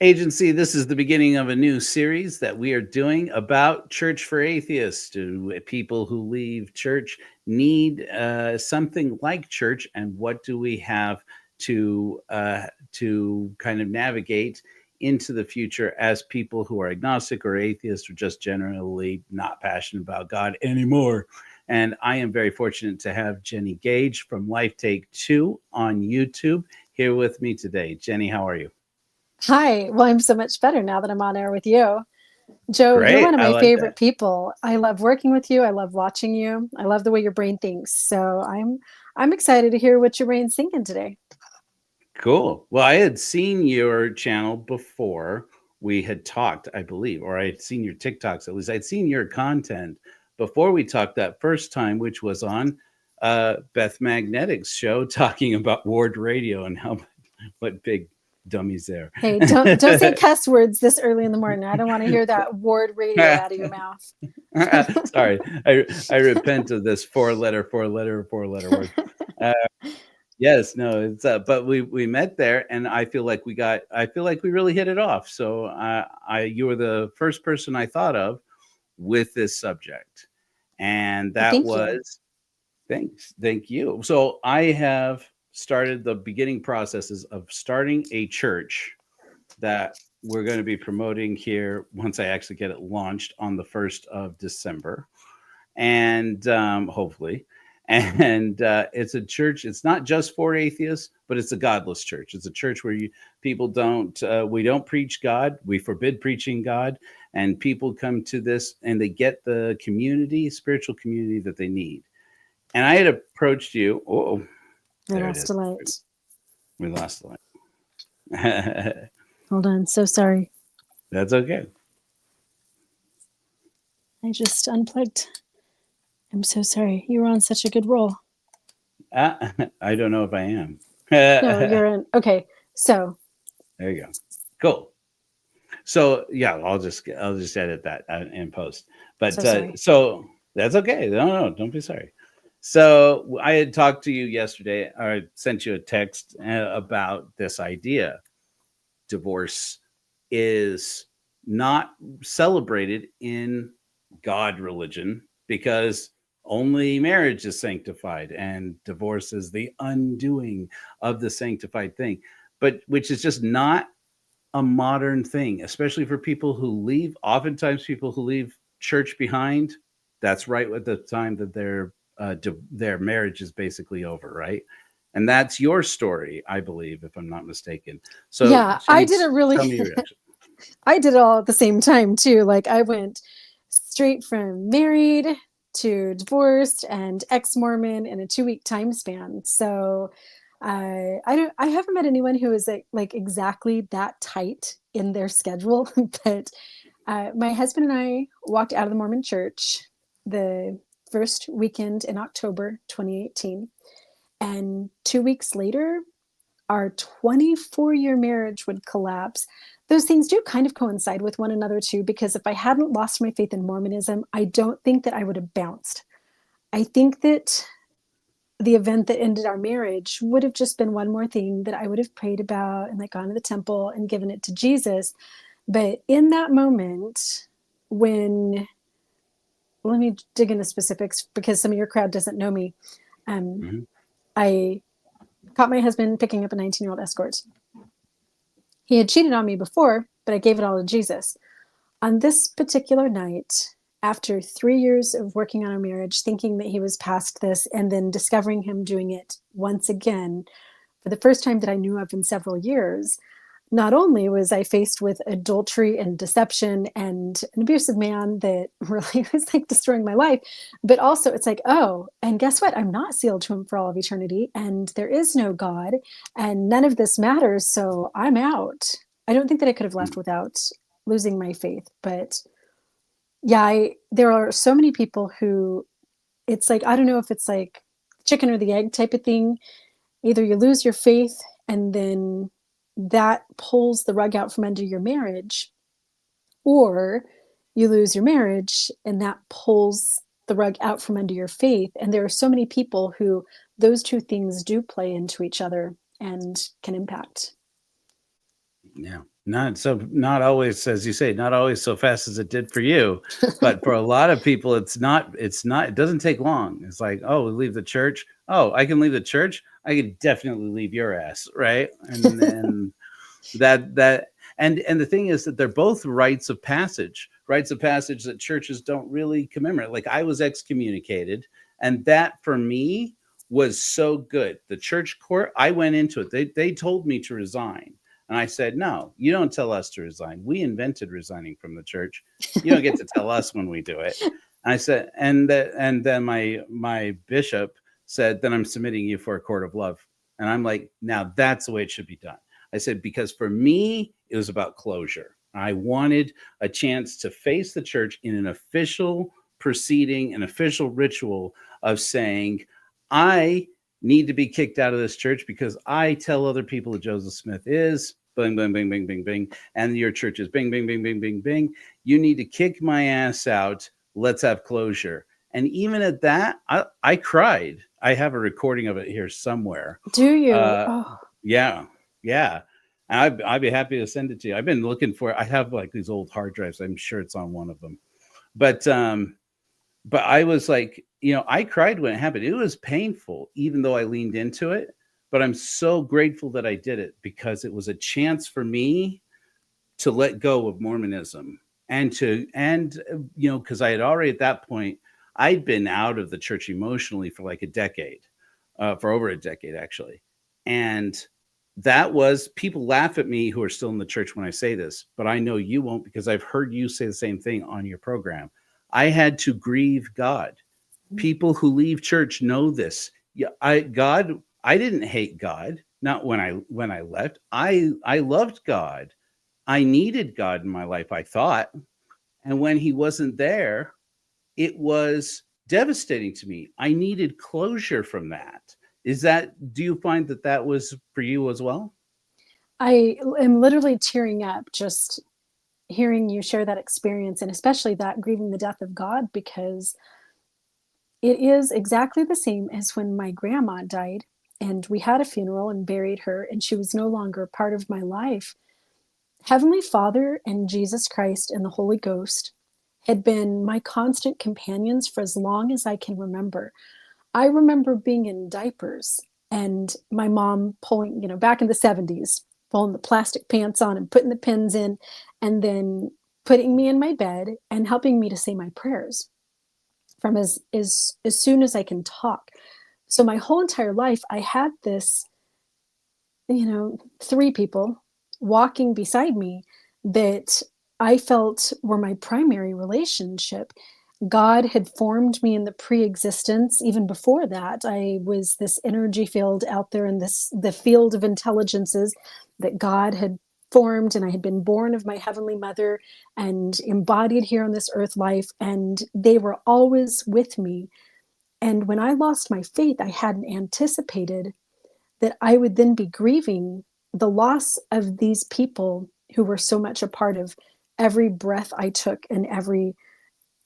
Agency, this is the beginning of a new series that we are doing about Church for Atheists. Do people who leave church need something like church, and what do we have to kind of navigate into the future as people who are agnostic or atheist or just generally not passionate about God anymore? And I am very fortunate to have Jennie Gage from Life Take Two on YouTube here with me today. Jennie, how are you? Hi. Well, I'm so much better now that I'm on air with you. Joe, you're Great. one of I my like that. favorite people. I love working with you. I love watching you. I love the way your brain thinks. So I'm excited to hear what your brain's thinking today. Cool. Well, I had seen your channel before we had talked, I believe, or I had seen your TikToks. At least I'd seen your content before we talked that first time, which was on Beth Magnetic's show talking about Ward Radio and how what big dummies there. Hey, don't say cuss words this early in the morning. I don't want to hear that ward radio out of your mouth. Sorry, I repent of this four letter word. Uh, Yes, no, it's but we met there, and I feel like we really hit it off. So I you were the first person I thought of with this subject, and Well, that thank you. was thank you. So I have started the beginning processes of starting a church that we're going to be promoting here once I actually get it launched on the 1st of December, and hopefully. And it's a church. It's not just for atheists, but it's a godless church. It's a church where people don't. We don't preach God. We forbid preaching God, and people come to this and they get the community, spiritual community that they need. And I had approached you. Oh, I there it lost a is. light. We lost the line. Hold on. So sorry. That's okay. I just unplugged. I'm so sorry. You were on such a good roll. I don't know if I am. No, There you're in. Okay. So you go. Cool. So yeah, I'll just edit that in post. But so sorry. so that's okay. No, don't be sorry. So I had talked to you yesterday. I sent you a text about this idea. Divorce is not celebrated in God religion because only marriage is sanctified, and divorce is the undoing of the sanctified thing. But which is just not a modern thing, especially for people who leave. Oftentimes, people who leave church behind, that's right at the time that their marriage is basically over, right? And that's your story, I believe, if I'm not mistaken. So, Yeah, I Jenny, didn't really. tell me your reaction. I did it all at the same time too. Like I went straight from married to divorced and ex-Mormon in a 2-week time span. So I haven't met anyone who is like exactly that tight in their schedule. But my husband and I walked out of the Mormon church the first weekend in October 2018, and 2 weeks later our 24-year marriage would collapse. Those things do kind of coincide with one another too, because if I hadn't lost my faith in Mormonism, I don't think that I would have bounced. I think that the event that ended our marriage would have just been one more thing that I would have prayed about and like gone to the temple and given it to Jesus. But in that moment, when let me dig into specifics because some of your crowd doesn't know me. Um, Hmm. I caught my husband picking up a 19-year-old escort. He had cheated on me before, but I gave it all to Jesus. On this particular night, after 3 years of working on our marriage, thinking that he was past this, and then discovering him doing it once again for the first time that I knew of in several years, not only was I faced with adultery and deception and an abusive man that really was like destroying my life, but also it's like, oh, and guess what? I'm not sealed to him for all of eternity, and there is no God, and none of this matters. So I'm out. I don't think that I could have left without losing my faith. But yeah, there are so many people who it's like, I don't know if it's like chicken or the egg type of thing. Either you lose your faith and then that pulls the rug out from under your marriage, or you lose your marriage and that pulls the rug out from under your faith. And there are so many people who those two things do play into each other and can impact. Yeah. Not always, as you say, not always so fast as it did for you. But for a lot of people, it doesn't take long. It's like, oh, we leave the church. Oh, I can leave the church. I can definitely leave your ass, right? And then that and the thing is that they're both rites of passage that churches don't really commemorate. Like, I was excommunicated, and that for me was so good. The church court, I went into it, they told me to resign, and I said, no, you don't tell us to resign. We invented resigning from the church. You don't get to tell us when we do it. And I said, and then my bishop said, then I'm submitting you for a court of love. And I'm like, now that's the way it should be done. I said, because for me, it was about closure. I wanted a chance to face the church in an official proceeding, an official ritual of saying, I need to be kicked out of this church because I tell other people that Joseph Smith is bing, bing, bing, bing, bing, bing, and your church is bing, bing, bing, bing, bing, bing. You need to kick my ass out. Let's have closure. And even at that, I cried. I have a recording of it here somewhere. Do you? Oh. Yeah. Yeah. I'd be happy to send it to you. I've been looking for it. I have like these old hard drives. I'm sure it's on one of them. But I was like, I cried when it happened. It was painful, even though I leaned into it. But I'm so grateful that I did it, because it was a chance for me to let go of Mormonism because I had already at that point, I'd been out of the church emotionally for like a decade, for over a decade, actually. And that was, people laugh at me who are still in the church when I say this, but I know you won't, because I've heard you say the same thing on your program. I had to grieve God. People who leave church know this. Yeah, I didn't hate God. Not when I left. I loved God. I needed God in my life, I thought. And when he wasn't there, it was devastating to me. I needed closure from that. Do you find that was for you as well? I am literally tearing up just hearing you share that experience, and especially that grieving the death of God, because it is exactly the same as when my grandma died and we had a funeral and buried her, and she was no longer part of my life. Heavenly Father and Jesus Christ and the Holy Ghost had been my constant companions for as long as I can remember. I remember being in diapers and my mom pulling, back in the 70s, pulling the plastic pants on and putting the pins in, and then putting me in my bed and helping me to say my prayers from as soon as I can talk. So my whole entire life, I had this, three people walking beside me that I felt were my primary relationship. God had formed me in the pre-existence. Even before that, I was this energy field out there in the field of intelligences that God had formed, and I had been born of my heavenly mother and embodied here on this earth life, and they were always with me. And when I lost my faith, I hadn't anticipated that I would then be grieving the loss of these people who were so much a part of every breath I took and every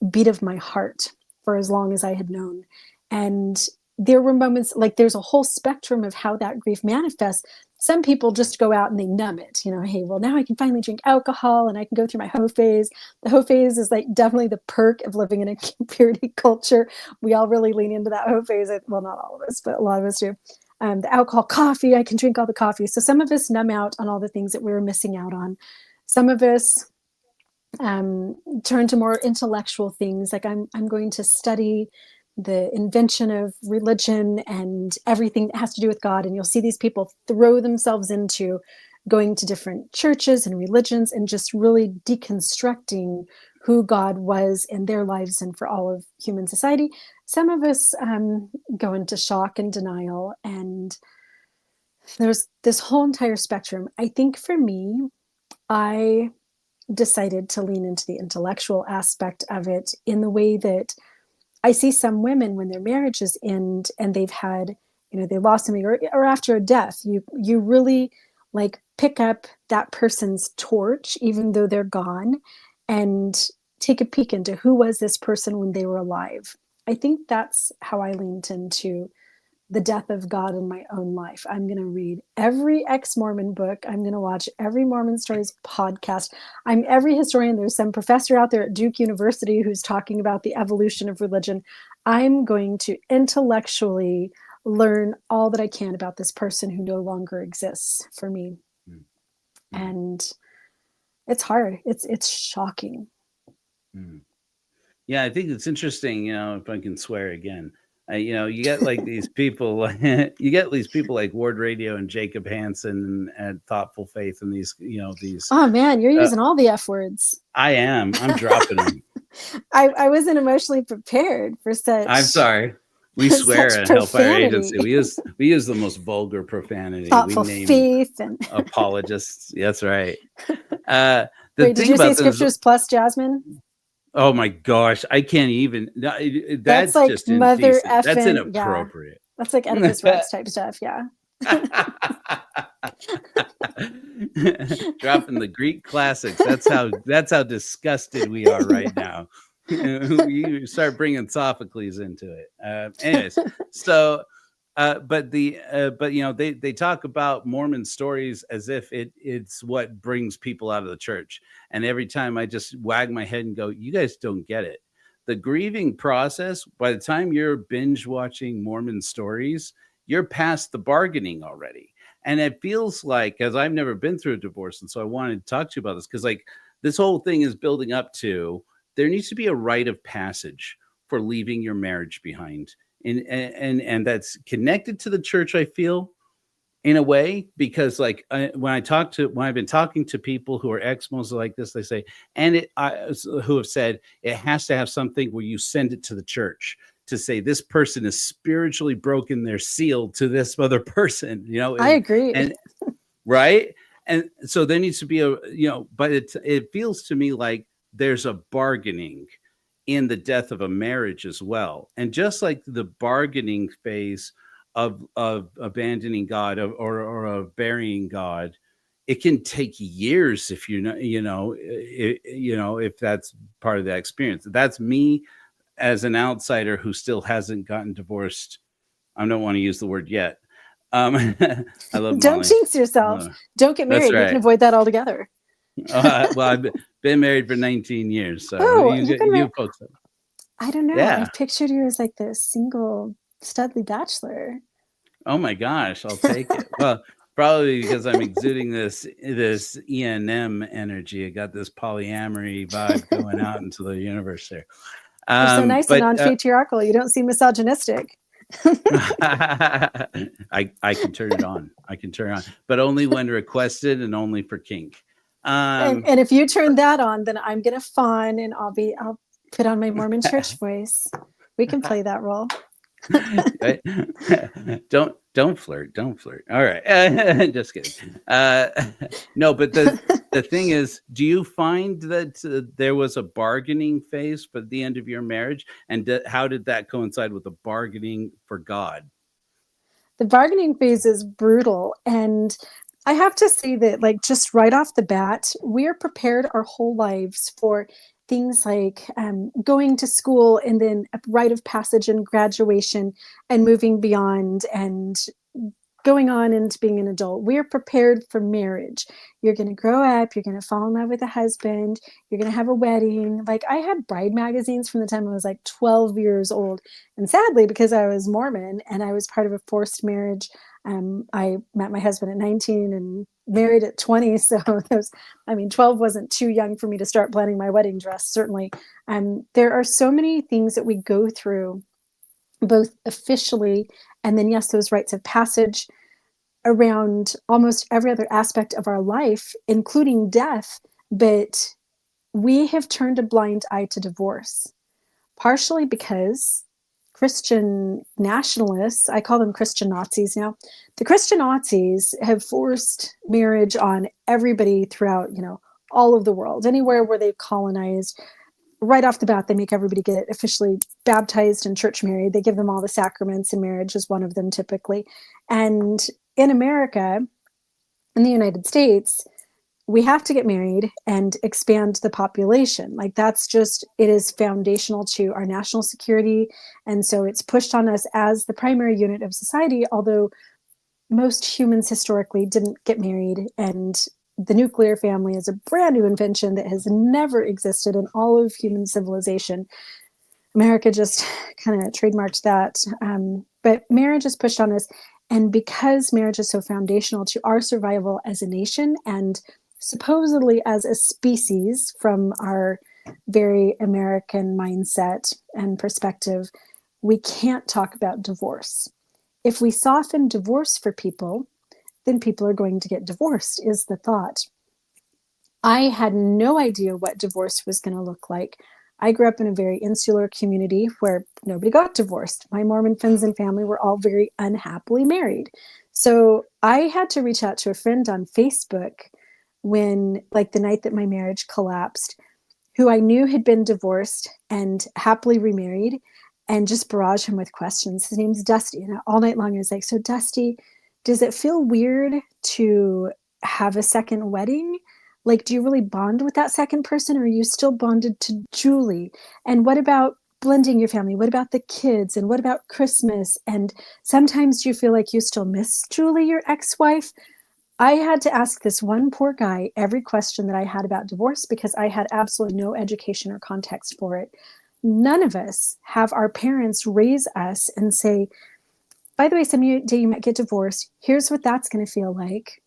beat of my heart for as long as I had known. And there were moments, like, there's a whole spectrum of how that grief manifests. Some people just go out and they numb it, hey, well, now I can finally drink alcohol and I can go through my hoe phase. The hoe phase is like definitely the perk of living in a purity culture. We all really lean into that hoe phase. Well, not all of us, but a lot of us do. The alcohol, coffee, I can drink all the coffee. So some of us numb out on all the things that we were missing out on. Some of us turn to more intellectual things, like I'm going to study the invention of religion and everything that has to do with God. And you'll see these people throw themselves into going to different churches and religions and just really deconstructing who God was in their lives and for all of human society. Some of us go into shock and denial, and there's this whole entire spectrum. I think for me, I decided to lean into the intellectual aspect of it in the way that I see some women when their marriages end and they've had, they lost somebody, or after a death, you really like pick up that person's torch, even though they're gone, and take a peek into who was this person when they were alive. I think that's how I leaned into the death of God in my own life. I'm going to read every ex-Mormon book. I'm going to watch every Mormon Stories podcast. I'm every historian. There's some professor out there at Duke University who's talking about the evolution of religion. I'm going to intellectually learn all that I can about this person who no longer exists for me. Mm-hmm. And it's hard. It's shocking. Mm-hmm. Yeah, I think it's interesting, if I can swear again. You get like these people, you get these people like Ward Radio and Jacob Hansen and Thoughtful Faith and these. Oh man, you're using all the F words. I'm dropping them. I wasn't emotionally prepared for such. I'm sorry. We swear at Hellfire Agency. We use the most vulgar profanity. Thoughtful we name Faith and apologists. That's right. Wait, did you say Scriptures plus Jasmine? Oh my gosh, I can't even. That's like just mother indecent. That's effing, inappropriate. Yeah. That's like Oedipus Rex type stuff. Yeah. Dropping the Greek classics. That's how disgusted we are right now. You start bringing Sophocles into it. Anyways, so. But they talk about Mormon stories as if it's what brings people out of the church. And every time I just wag my head and go, you guys don't get it. The grieving process, by the time you're binge watching Mormon stories, you're past the bargaining already. And it feels like, because I've never been through a divorce, and so I wanted to talk to you about this, because like this whole thing is building up to, there needs to be a rite of passage for leaving your marriage behind. And that's connected to the church, I feel, in a way, because like when I've been talking to people who are ex-Mos like this, they say, who have said it has to have something where you send it to the church to say this person is spiritually broken their seal to this other person, I agree. And right. And so there needs to be but it feels to me like there's a bargaining in the death of a marriage as well. And just like the bargaining phase of abandoning God or of burying God, it can take years if if that's part of that experience. That's me as an outsider who still hasn't gotten divorced. I don't want to use the word yet. I love Don't Molly. jinx yourself. Don't get married. Right. You can avoid that altogether. Well, I've been married for 19 years. So you folks. I don't know. Yeah. I pictured you as like this single studly bachelor. Oh my gosh, I'll take it. Well, probably because I'm exuding this E&M energy. I got this polyamory vibe going out into the universe there. You're so nice and non-patriarchal. You don't seem misogynistic. I can turn it on. But only when requested and only for kink. And if you turn that on, then I'm gonna fawn and I'll put on my Mormon church voice. We can play that role. Don't flirt. All right. Just kidding. No, but the thing is, do you find that there was a bargaining phase for the end of your marriage? And how did that coincide with the bargaining for God? The bargaining phase is brutal. And I have to say that, like, just right off the bat, we are prepared our whole lives for things like going to school and then a rite of passage and graduation and moving beyond and going on into being an adult. We're prepared for marriage. You're going to grow up. You're going to fall in love with a husband. You're going to have a wedding. Like, I had bride magazines from the time I was like 12 years old. And sadly, because I was Mormon and I was part of a forced marriage, I met my husband at 19 and married at 20. So 12 wasn't too young for me to start planning my wedding dress, certainly. There are so many things that we go through, both officially and then, yes, those rites of passage around almost every other aspect of our life, including death. But we have turned a blind eye to divorce, partially because Christian nationalists, I call them Christian Nazis now, the Christian Nazis have forced marriage on everybody throughout, all of the world, anywhere where they've colonized. Right off the bat, they make everybody get officially baptized and church married. They give them all the sacraments, and marriage is one of them typically. And in America, in the United States, we have to get married and expand the population. Like that's just, it is foundational to our national security. And so it's pushed on us as the primary unit of society, although most humans historically didn't get married. And the nuclear family is a brand new invention that has never existed in all of human civilization. America just kind of trademarked that. But marriage is pushed on us. And because marriage is so foundational to our survival as a nation and supposedly as a species from our very American mindset and perspective, we can't talk about divorce. If we soften divorce for people, then people are going to get divorced, is the thought. I had no idea what divorce was going to look like. I grew up in a very insular community where nobody got divorced. My Mormon friends and family were all very unhappily married. So I had to reach out to a friend on Facebook when, like the night that my marriage collapsed, who I knew had been divorced and happily remarried, and just barrage him with questions. His name's Dusty. And all night long I was like, so Dusty, does it feel weird to have a second wedding? Like, do you really bond with that second person, or are you still bonded to Julie? And what about blending your family? What about the kids? And what about Christmas? And sometimes do you feel like you still miss Julie, your ex-wife? I had to ask this one poor guy every question that I had about divorce because I had absolutely no education or context for it. None of us have our parents raise us and say, by the way, someday you might get divorced. Here's what that's going to feel like.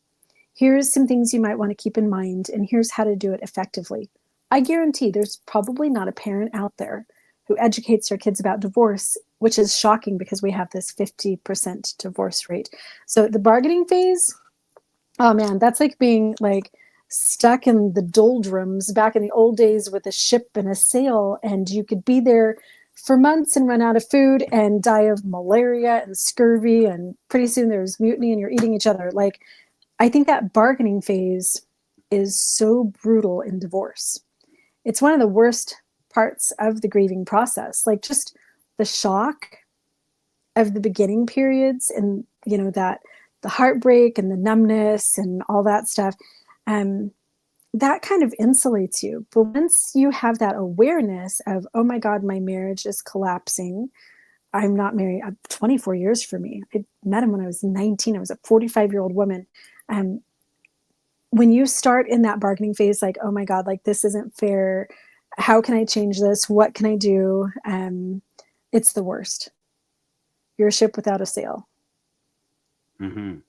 Here's some things you might want to keep in mind, and here's how to do it effectively. I guarantee there's probably not a parent out there who educates their kids about divorce, which is shocking because we have this 50% divorce rate. So the bargaining phase, oh man, that's like being like stuck in the doldrums back in the old days with a ship and a sail, and you could be there for months and run out of food and die of malaria and scurvy, and pretty soon there's mutiny and you're eating each other. Like, I think that bargaining phase is so brutal in divorce. It's one of the worst parts of the grieving process, like just the shock of the beginning periods, and that the heartbreak and the numbness and all that stuff, that kind of insulates you. But once you have that awareness of, oh my God, my marriage is collapsing. I'm not married. 24 years for me. I met him when I was 19. I was a 45-year-old woman. When you start in that bargaining phase, like, oh my God, like this isn't fair. How can I change this? What can I do? It's the worst. You're a ship without a sail. That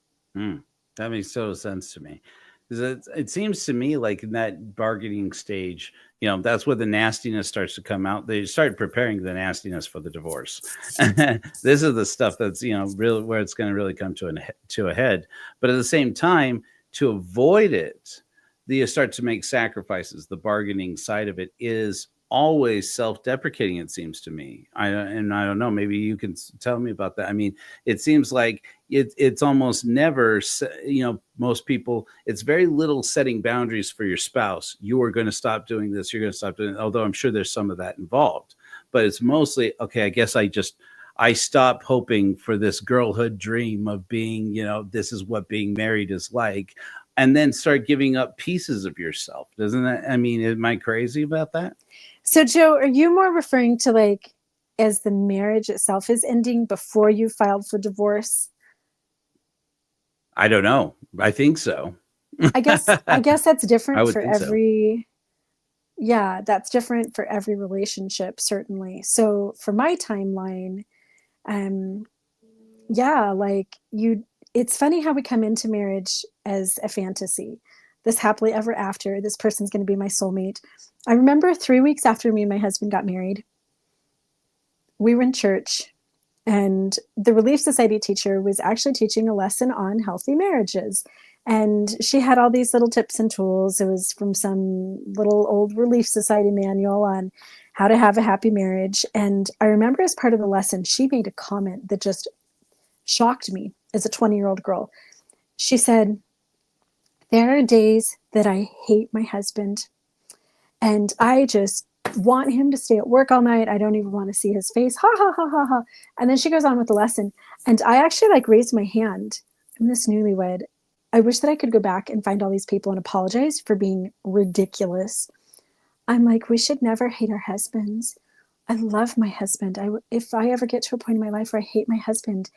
makes total sense to me. Because it seems to me like in that bargaining stage, that's where the nastiness starts to come out. They start preparing the nastiness for the divorce. This is the stuff that's, really where it's going to really come to a head. But at the same time, to avoid it, you start to make sacrifices. The bargaining side of it is always self-deprecating, it seems to me. I don't know, maybe you can tell me about that. I mean, it seems like it's almost never, most people, it's very little setting boundaries for your spouse. You are going to stop doing this, you're going to stop doing it, although I'm sure there's some of that involved. But it's mostly, okay, I guess I stop hoping for this girlhood dream of being, this is what being married is like, and then start giving up pieces of yourself. Doesn't that, I mean, am I crazy about that? So Joe, are you more referring to like as the marriage itself is ending before you filed for divorce? I don't know. I think so. I guess that's different for every. Yeah, that's different for every relationship, certainly. So for my timeline, like it's funny how we come into marriage as a fantasy, this happily ever after, this person's going to be my soulmate. I remember 3 weeks after me and my husband got married, we were in church, and the Relief Society teacher was actually teaching a lesson on healthy marriages. And she had all these little tips and tools. It was from some little old Relief Society manual on how to have a happy marriage. And I remember as part of the lesson, she made a comment that just shocked me as a 20-year-old girl. She said, there are days that I hate my husband, and I just want him to stay at work all night. I don't even want to see his face. Ha, ha, ha, ha, ha. And then she goes on with the lesson. And I actually raised my hand. I'm this newlywed. I wish that I could go back and find all these people and apologize for being ridiculous. I'm like, we should never hate our husbands. I love my husband. If I ever get to a point in my life where I hate my husband,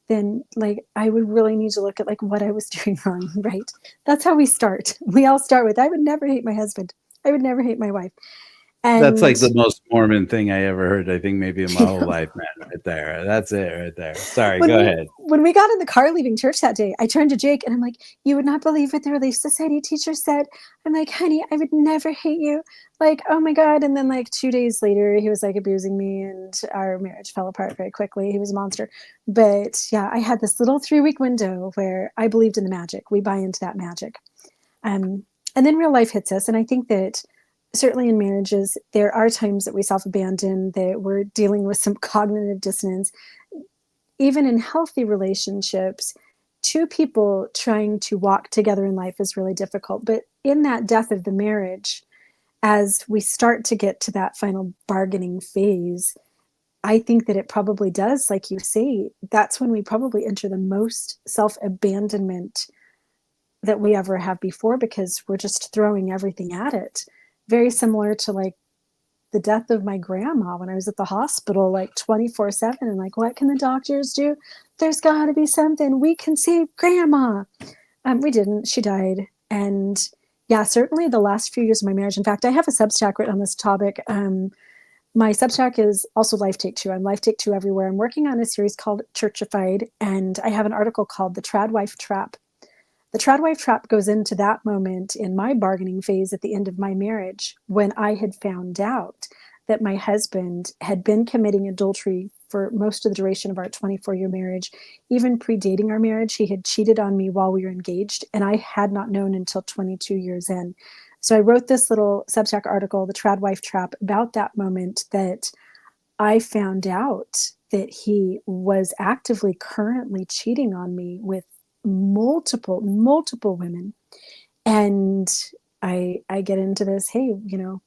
then like I would really need to look at like what I was doing wrong, right? That's how we start. We all start with, I would never hate my husband. I would never hate my wife. That's And like the most Mormon thing I ever heard, I think maybe in my you whole know, life, man, right there. That's it right there. Sorry, when go we ahead. when we got in the car leaving church that day, I turned to Jake and I'm like, you would not believe what the Relief Society teacher said. I'm like, honey, I would never hate you. Like, oh my God. And then like 2 days later, he was like abusing me and our marriage fell apart very quickly. He was a monster. But yeah, I had this little 3-week window where I believed in the magic. We buy into that magic. Um, and then real life hits us. And I think that certainly in marriages, there are times that we self-abandon, that we're dealing with some cognitive dissonance. Even in healthy relationships, two people trying to walk together in life is really difficult. But in that death of the marriage, as we start to get to that final bargaining phase, I think that it probably does, like you say, that's when we probably enter the most self abandonment that we ever have before, because we're just throwing everything at it. Very similar to like the death of my grandma when I was at the hospital, like 24/7. And like, what can the doctors do? There's got to be something. We can save grandma. We didn't. She died. And yeah, certainly the last few years of my marriage. In fact, I have a Substack written on this topic. My Substack is also Life Take Two. I'm Life Take Two everywhere. I'm working on a series called Churchified, and I have an article called The Trad Wife Trap. The trad wife trap goes into that moment in my bargaining phase at the end of my marriage, when I had found out that my husband had been committing adultery for most of the duration of our 24-year marriage. Even predating our marriage, he had cheated on me while we were engaged, and I had not known until 22 years in. So I wrote this little Substack article, The Trad Wife Trap, about that moment that I found out that he was actively currently cheating on me with multiple women. And I get into this, hey,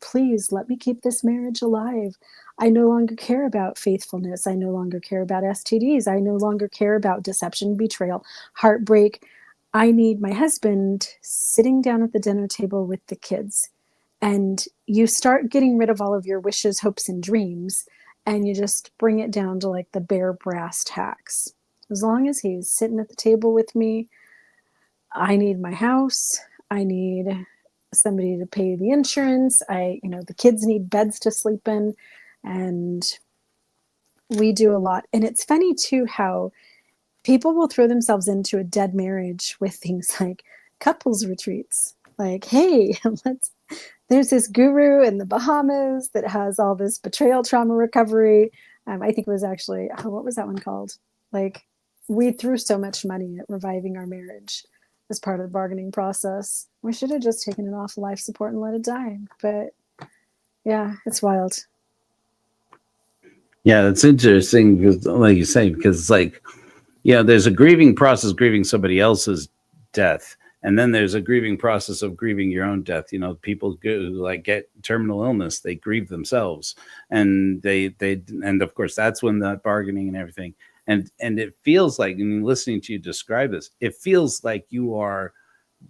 please let me keep this marriage alive. I no longer care about faithfulness. I no longer care about STDs. I no longer care about deception, betrayal, heartbreak. I need my husband sitting down at the dinner table with the kids. And you start getting rid of all of your wishes, hopes, and dreams, and you just bring it down to like the bare brass tacks. As long as he's sitting at the table with me, I need my house. I need somebody to pay the insurance. The kids need beds to sleep in, and we do a lot. And it's funny too how people will throw themselves into a dead marriage with things like couples retreats. Like, hey, there's this guru in the Bahamas that has all this betrayal trauma recovery. I think it was actually, what was that one called? Like, we threw so much money at reviving our marriage as part of the bargaining process. We should have just taken it off life support and let it die. But yeah, it's wild. Yeah, that's interesting because, like you say, because it's like, there's a grieving process, grieving somebody else's death, and then there's a grieving process of grieving your own death. People get terminal illness, they grieve themselves, and and of course that's when the bargaining and everything. And it feels like, listening to you describe this, it feels like you are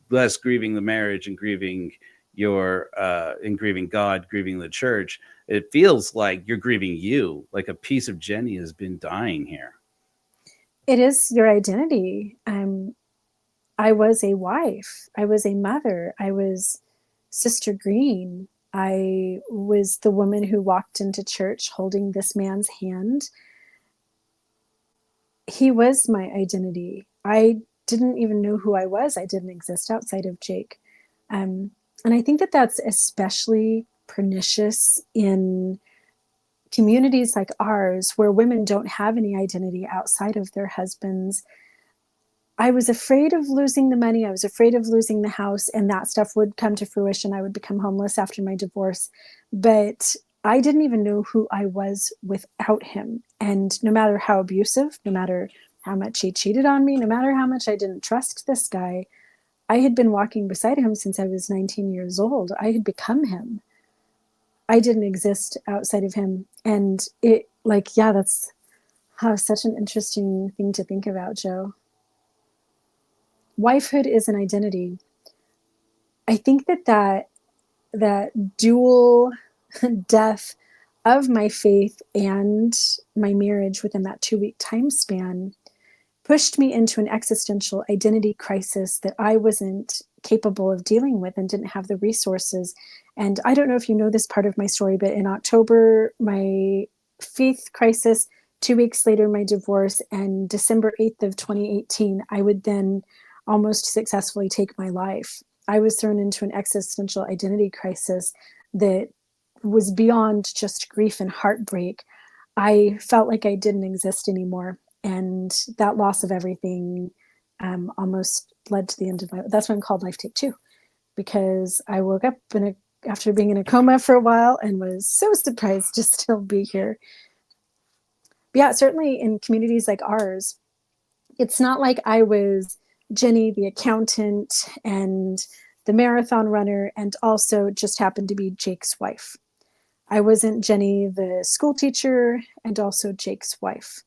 less grieving the marriage and grieving and grieving God, grieving the church. It feels like you're grieving you, like a piece of Jennie has been dying here. It is your identity. I was a wife. I was a mother. I was Sister Green. I was the woman who walked into church holding this man's hand. He was my identity. I didn't even know who I was. I didn't exist outside of Jake. And I think that that's especially pernicious in communities like ours, where women don't have any identity outside of their husbands. I was afraid of losing the money. I was afraid of losing the house, and that stuff would come to fruition. I would become homeless after my divorce. But I didn't even know who I was without him. And no matter how abusive, no matter how much he cheated on me, no matter how much I didn't trust this guy, I had been walking beside him since I was 19 years old. I had become him. I didn't exist outside of him. And that's such an interesting thing to think about, Joe. wifehood is an identity. I think that dual death of my faith and my marriage within that 2-week time span pushed me into an existential identity crisis that I wasn't capable of dealing with and didn't have the resources. And I don't know if you know this part of my story, but in October, my faith crisis, 2 weeks later, my divorce, and December 8th of 2018, I would then almost successfully take my life. I was thrown into an existential identity crisis that was beyond just grief and heartbreak. I felt like I didn't exist anymore. And that loss of everything almost led to the end of my. That's why I'm called Life Take Two, because I woke up after being in a coma for a while and was so surprised to still be here. But yeah, certainly in communities like ours, it's not like I was Jennie, the accountant, and the marathon runner, and also just happened to be Jake's wife. I wasn't Jennie, the school teacher, and also Jake's wife.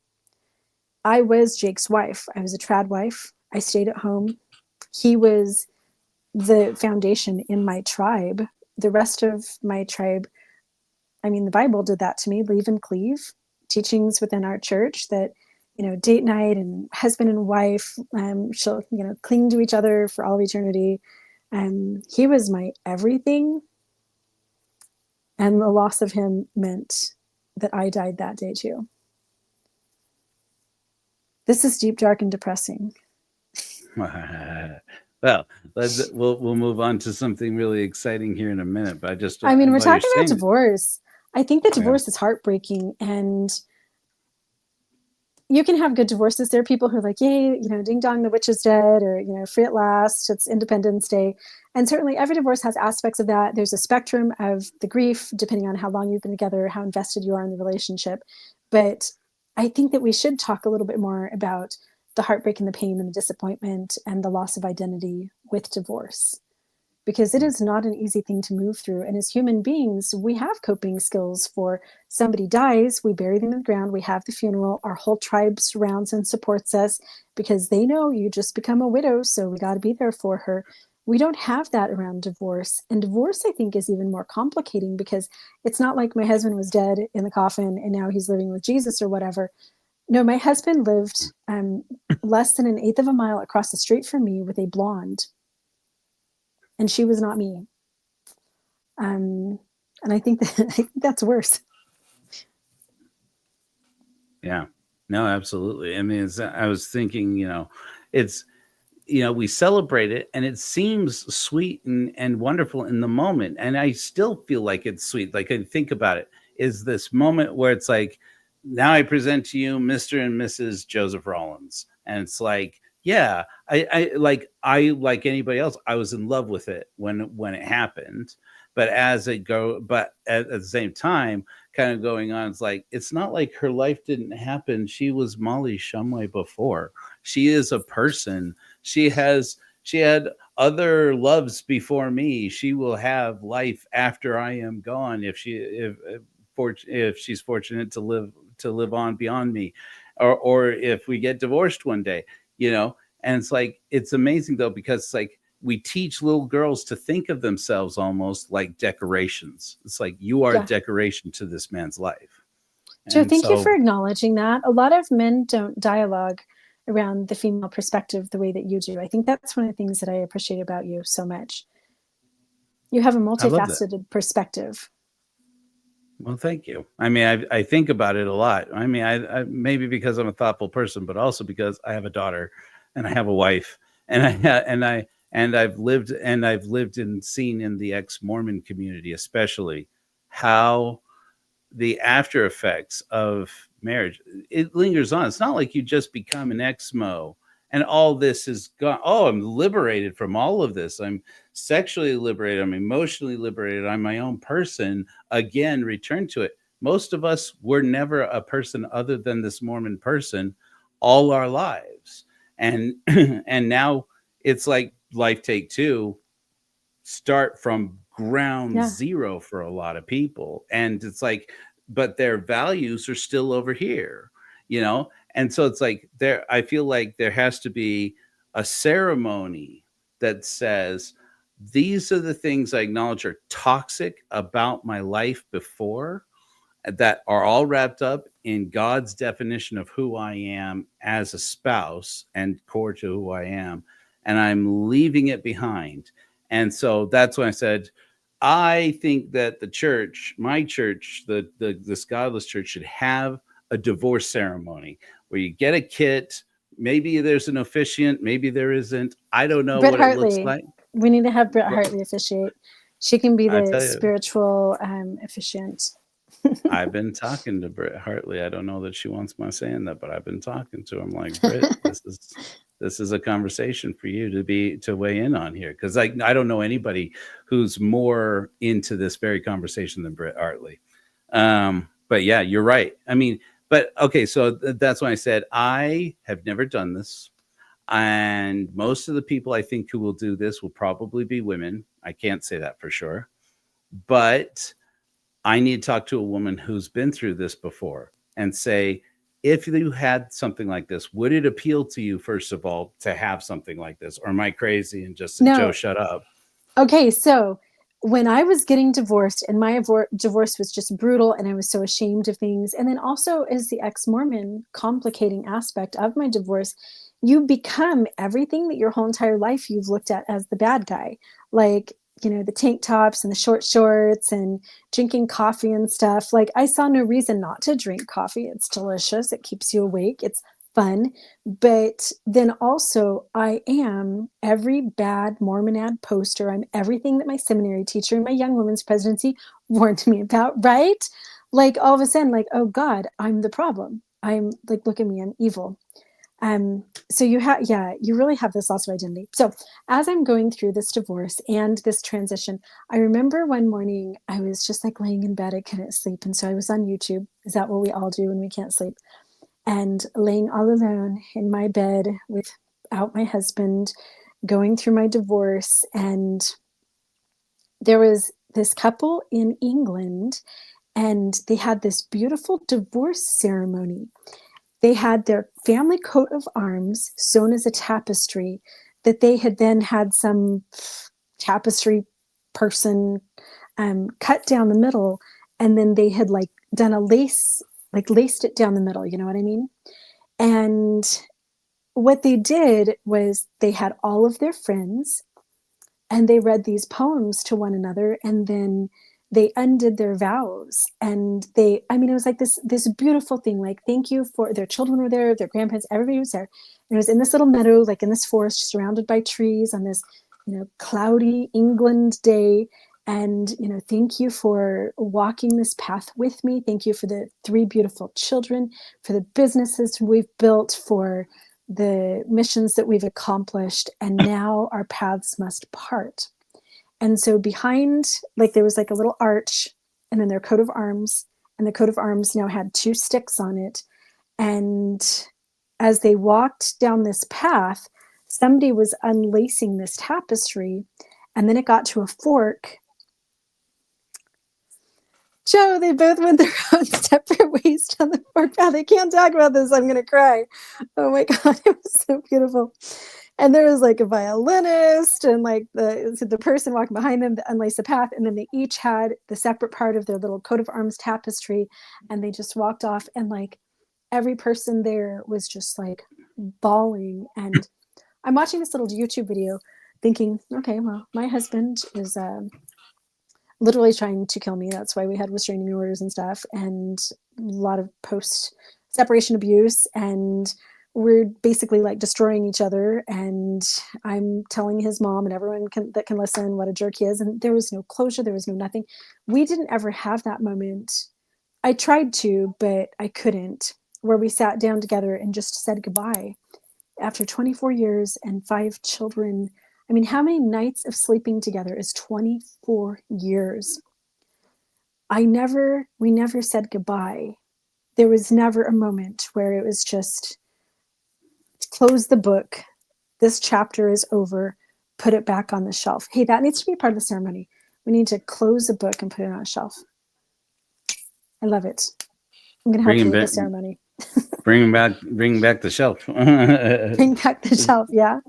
I was Jake's wife. I was a trad wife. I stayed at home. He was the foundation in my tribe. The rest of my tribe, I mean, the Bible did that to me, leave and cleave. Teachings within our church that, date night and husband and wife shall, cling to each other for all of eternity. He was my everything. And the loss of him meant that I died that day too. This is deep, dark, and depressing. Well, we'll move on to something really exciting here in a minute. But we're talking about divorce. I think that divorce is heartbreaking, and you can have good divorces. There are people who are like, yay, ding dong, the witch is dead, or, free at last, it's Independence Day. And certainly every divorce has aspects of that. There's a spectrum of the grief, depending on how long you've been together, how invested you are in the relationship. But I think that we should talk a little bit more about the heartbreak and the pain and the disappointment and the loss of identity with divorce, because it is not an easy thing to move through. And as human beings, we have coping skills. For somebody dies, we bury them in the ground, we have the funeral, our whole tribe surrounds and supports us because they know you just become a widow, so we got to be there for her. We don't have that around divorce. And divorce, I think, is even more complicating, because it's not like my husband was dead in the coffin and now he's living with Jesus or whatever. No, my husband lived less than an eighth of a mile across the street from me with a blonde, and she was not me. And I think that's worse. Yeah, no, absolutely. I mean, I was thinking, it's, we celebrate it and it seems sweet and wonderful in the moment. And I still feel like it's sweet. Like, I think about it, is this moment where it's like, now I present to you Mr. and Mrs. Joseph Rollins. And it's like, yeah, I like anybody else, I was in love with it when it happened. But at the same time, kind of going on, it's like, it's not like her life didn't happen. She was Molly Shumway before. She is a person. She had other loves before me. She will have life after I am gone, if she's fortunate to live on beyond me, or if we get divorced one day, And it's like, it's amazing though, because it's like, we teach little girls to think of themselves almost like decorations. It's like, you are a decoration to this man's life. Joe, thank you for acknowledging that. A lot of men don't dialogue around the female perspective the way that you do. I think that's one of the things that I appreciate about you so much. You have a multifaceted perspective. Well, thank you. I mean, I think about it a lot. I mean, I maybe because I'm a thoughtful person, but also because I have a daughter and I have a wife, and I've lived and seen in the ex-Mormon community, especially, how the after effects of marriage, it lingers on. It's not like you just become an Exmo and all this is gone. Oh, I'm liberated from all of this. I'm sexually liberated. I'm emotionally liberated. I'm my own person. Again, return to it. Most of us were never a person other than this Mormon person all our lives. And and now it's like Life Take Two, start from ground zero for a lot of people. And it's like, but their values are still over here, And so it's like, I feel like there has to be a ceremony that says, these are the things I acknowledge are toxic about my life before, that are all wrapped up in God's definition of who I am as a spouse and core to who I am, and I'm leaving it behind. And so that's when I said, I think that the church, my church, this Godless church, should have a divorce ceremony where you get a kit. Maybe there's an officiant, maybe there isn't. I don't know Britt what it looks Hartley. like. We need to have Britt Hartley officiate. She can be I the tell you, spiritual officiant. I've been talking to Britt Hartley. I don't know that she wants my saying that, but I've been talking to her. I'm like, Britt, this is a conversation for you to weigh in on here, because I don't know anybody who's more into this very conversation than Britt Hartley. But yeah, you're right. I mean, but okay, so that's when I said I have never done this, and most of the people I think who will do this will probably be women. I can't say that for sure, but I need to talk to a woman who's been through this before and say, if you had something like this, would it appeal to you, first of all, to have something like this? Or am I crazy and just No. Joe, shut up? Okay, so when I was getting divorced, and my divorce was just brutal, and I was so ashamed of things, and then also as the ex-Mormon complicating aspect of my divorce, you become everything that your whole entire life you've looked at as the bad guy. Like, you know, the tank tops and the short shorts and drinking coffee and stuff. Like, I saw no reason not to drink coffee. It's delicious. It keeps you awake. It's fun. But then also, I am every bad Mormon ad poster. I'm everything that my seminary teacher in my young women's presidency warned me about, right? Like, all of a sudden, like, oh God, I'm the problem. I'm like, look at me, I'm evil. So you really have this loss of identity. So as I'm going through this divorce and this transition, I remember one morning I was just like laying in bed, I couldn't sleep. And so I was on YouTube. Is that what we all do when we can't sleep? And laying all alone in my bed without my husband, going through my divorce. And there was this couple in England, and they had this beautiful divorce ceremony. They had their family coat of arms sewn as a tapestry that they had then had some tapestry person cut down the middle, and then they had like done a lace, like laced it down the middle, you know what I mean? And what they did was they had all of their friends, and they read these poems to one another, and then they undid their vows. And it was like this beautiful thing. Like, thank you for their children were there, their grandparents, everybody was there. And it was in this little meadow, like in this forest, surrounded by trees on this, cloudy England day. And, thank you for walking this path with me. Thank you for the 3 beautiful children, for the businesses we've built, for the missions that we've accomplished, and now our paths must part. And so behind, like, there was like a little arch, and then their coat of arms, and the coat of arms now had 2 sticks on it. And as they walked down this path, somebody was unlacing this tapestry, and then it got to a fork. Joe, they both went their own separate ways down the fork path. I can't talk about this. I'm going to cry. Oh my God, it was so beautiful. And there was like a violinist and like the person walking behind them that unlaced the path. And then they each had the separate part of their little coat of arms tapestry. And they just walked off, and like every person there was just like bawling. And I'm watching this little YouTube video thinking, okay, well, my husband is literally trying to kill me. That's why we had restraining orders and stuff, and a lot of post separation abuse, and we're basically like destroying each other. And I'm telling his mom and everyone that can listen what a jerk he is. And there was no closure. There was no nothing. We didn't ever have that moment. I tried to, but I couldn't, where we sat down together and just said goodbye after 24 years and 5 children. I mean, how many nights of sleeping together is 24 years? We never said goodbye. There was never a moment where it was just, close the book. This chapter is over. Put it back on the shelf. Hey, that needs to be part of the ceremony. We need to close the book and put it on a shelf. I love it. I'm going to help you with the ceremony. Bring back the shelf. Bring back the shelf. Yeah.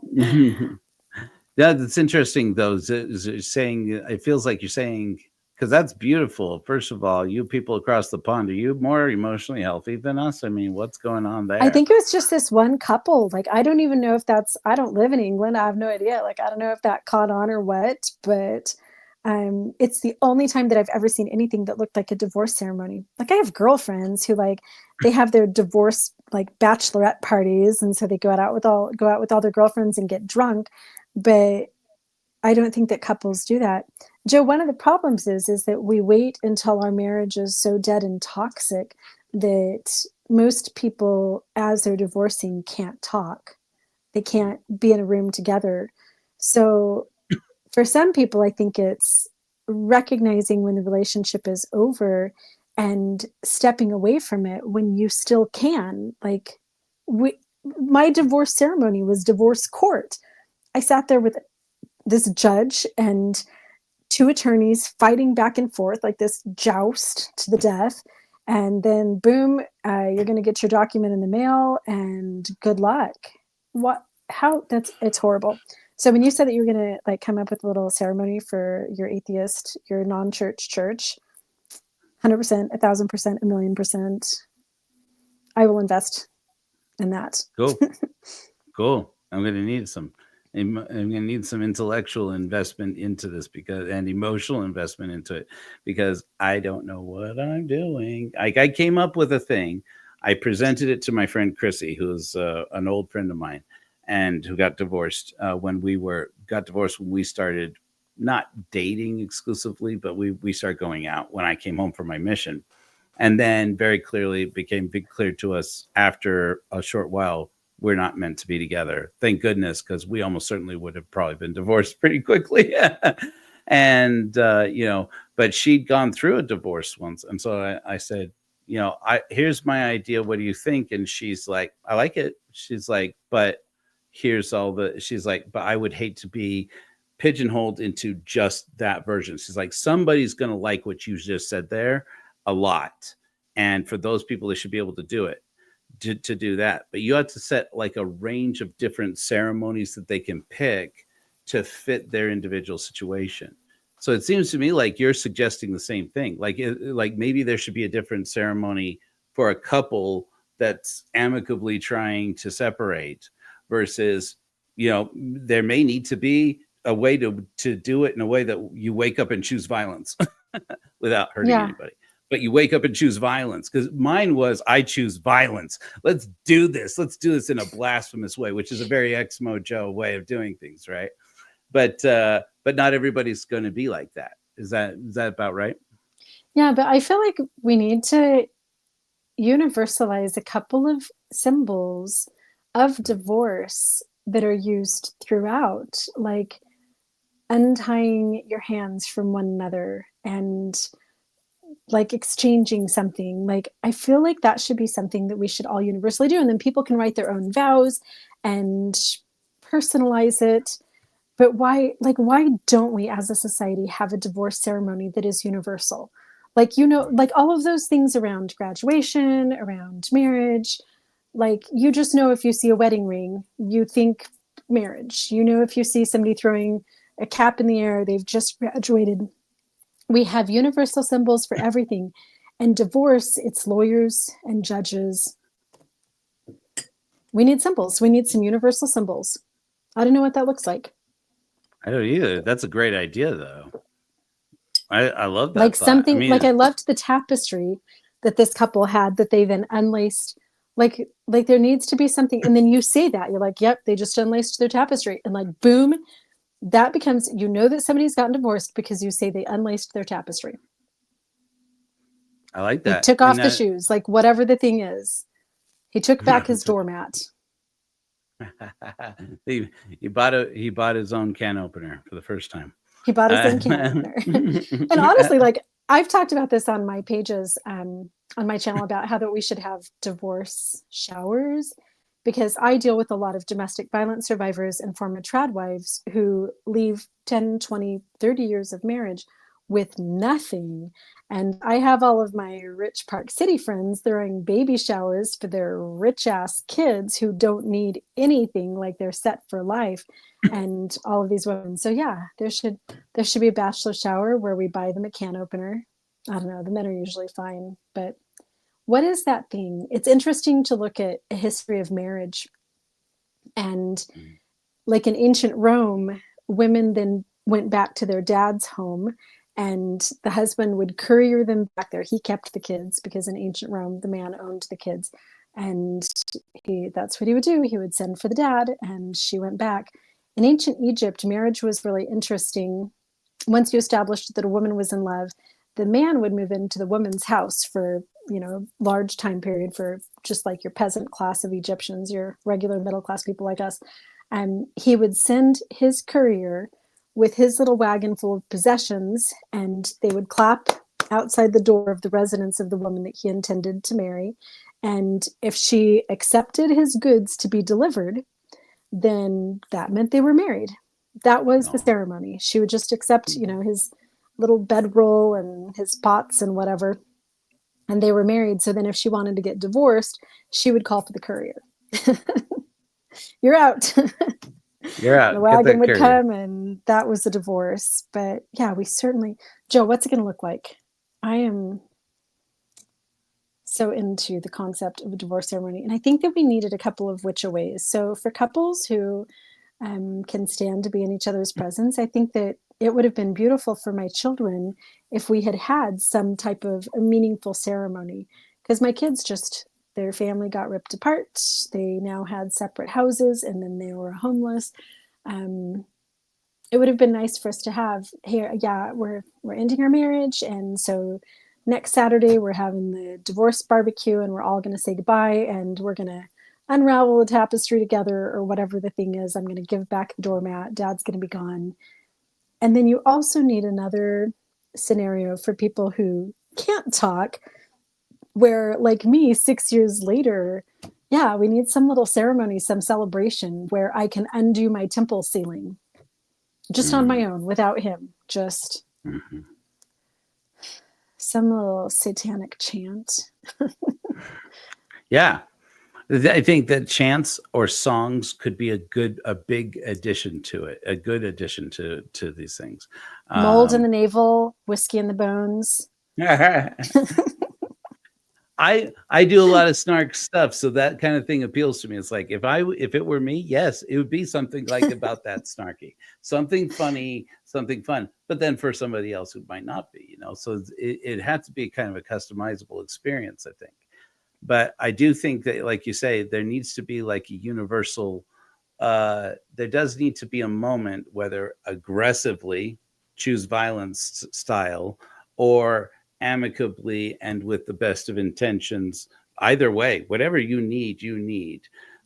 Yeah, that's interesting though. Is saying it feels like you're saying because that's beautiful. First of all, you people across the pond, are you more emotionally healthy than us? I mean, what's going on I there? think it was just this one couple. Like, I don't even know if that's, I don't live in England. I have no idea. Like, I don't know if that caught on or what, but it's the only time that I've ever seen anything that looked like a divorce ceremony. Like, I have girlfriends who like, they have their divorce like bachelorette parties. And so they go out with all their girlfriends and get drunk. But I don't think that couples do that. Joe, one of the problems is that we wait until our marriage is so dead and toxic that most people, as they're divorcing, can't talk. They can't be in a room together. So for some people, I think it's recognizing when the relationship is over and stepping away from it when you still can. Like, we, my divorce ceremony was divorce court. I sat there with this judge and two attorneys fighting back and forth, like this joust to the death. And then boom, you're going to get your document in the mail and good luck. What, how, it's horrible. So when you said that you were going to like come up with a little ceremony for your atheist, your non-church church, 100%, 1,000%, 1,000,000%, I will invest in that. Cool, cool. I'm gonna need some. I'm gonna need some intellectual investment into this and emotional investment into it because I don't know what I'm doing. I came up with a thing. I presented it to my friend Chrissy, who's an old friend of mine, and who got divorced when we started not dating exclusively, but we started going out when I came home from my mission. And then very clearly it became clear to us after a short while we're not meant to be together. Thank goodness, because we almost certainly would have probably been divorced pretty quickly. And but she'd gone through a divorce once, and so I said, here's my idea. What do you think? And she's like, I like it. She's like, but she's like, but I would hate to be pigeonholed into just that version. She's like, somebody's gonna like what you just said there a lot. And for those people, they should be able to do it, to do that. But you have to set like a range of different ceremonies that they can pick to fit their individual situation. So it seems to me like you're suggesting the same thing. Like maybe there should be a different ceremony for a couple that's amicably trying to separate versus, there may need to be a way to do it in a way that you wake up and choose violence without hurting Yeah. anybody. But you wake up and choose violence, because mine was I choose violence. Let's do this. Let's do this in a blasphemous way, which is a very ExmoJoe way of doing things, right? But not everybody's going to be like that. Is that about right? Yeah, but I feel like we need to universalize a couple of symbols of divorce that are used throughout, like untying your hands from one another and like exchanging something. Like, I feel like that should be something that we should all universally do. And then people can write their own vows and personalize it. But why don't we as a society have a divorce ceremony that is universal? Like, like all of those things around graduation, around marriage, like you just know if you see a wedding ring, you think marriage. If you see somebody throwing a cap in the air, they've just graduated. We have universal symbols for everything. And divorce, it's lawyers and judges. We need symbols. We need some universal symbols. I don't know what that looks like. I don't either. That's a great idea, though. I love that Like thought. something, like I loved the tapestry that this couple had that they then unlaced. Like there needs to be something. And then you say that, you're like, yep, they just unlaced their tapestry. And like, boom, that becomes, that somebody's gotten divorced because you say they unlaced their tapestry. I like He that. took off the shoes, like whatever the thing is. He took back his doormat. he bought his own can opener for the first time. He bought his own can opener. And honestly, like I've talked about this on my pages, on my channel, about how that we should have divorce showers, because I deal with a lot of domestic violence survivors and former trad wives who leave 10, 20, 30 years of marriage with nothing. And I have all of my rich Park City friends throwing baby showers for their rich ass kids who don't need anything, like they're set for life, and all of these women. So yeah, there should be a bachelor shower where we buy them a can opener. I don't know, the men are usually fine, but what is that thing? It's interesting to look at a history of marriage, and like in ancient Rome, women then went back to their dad's home, and the husband would courier them back there. He kept the kids because in ancient Rome, the man owned the kids. And that's what he would do. He would send for the dad, and she went back. In ancient Egypt, marriage was really interesting. Once you established that a woman was in love, the man would move into the woman's house for, large time period, for just like your peasant class of Egyptians, your regular middle class people like us. And he would send his courier with his little wagon full of possessions, and they would clap outside the door of the residence of the woman that he intended to marry. And if she accepted his goods to be delivered, then that meant they were married. That was the No. ceremony. She would just accept, his little bedroll and his pots and whatever, and they were married. So then if she wanted to get divorced, she would call for the courier. You're out. You're The out. Get wagon that would courier. come, and that was the divorce. But yeah, we certainly, Joe, what's it going to look like? I am so into the concept of a divorce ceremony. And I think that we needed a couple of ways. So for couples who can stand to be in each other's presence, I think that it would have been beautiful for my children if we had had some type of a meaningful ceremony. Because my kids their family got ripped apart. They now had separate houses, and then they were homeless. It would have been nice for us to have here. Yeah, we're ending our marriage, and so next Saturday we're having the divorce barbecue, and we're all going to say goodbye, and we're going to unravel the tapestry together, or whatever the thing is. I'm going to give back the doormat. Dad's going to be gone. And then you also need another scenario for people who can't talk, where, like me, 6 years later, yeah, we need some little ceremony, some celebration where I can undo my temple ceiling just on my own without him. Just some little satanic chant. Yeah. I think that chants or songs could be a big addition to it, a good addition to these things. Mold in the navel, whiskey in the bones. I do a lot of snark stuff, so that kind of thing appeals to me. It's like if it were me, yes, it would be something like about that snarky, something funny, something fun. But then for somebody else who might not be, so it had to be kind of a customizable experience, I think. But I do think that, like you say, there needs to be like a universal. There does need to be a moment, whether aggressively choose violence style or amicably and with the best of intentions. Either way, whatever you need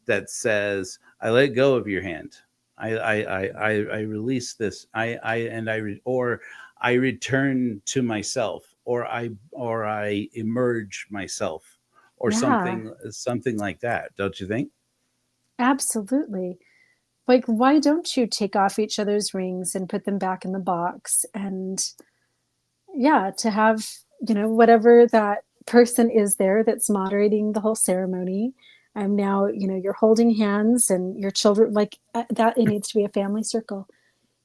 that says, I let go of your hand. I release this. Or I return to myself, or I emerge myself, or Yeah, something like that. Don't you think? absolutely. Like, why don't you take off each other's rings and put them back in the box? And yeah, to have, whatever that person is there that's moderating the whole ceremony. Now, you're holding hands, and your children, like that, it needs to be a family circle.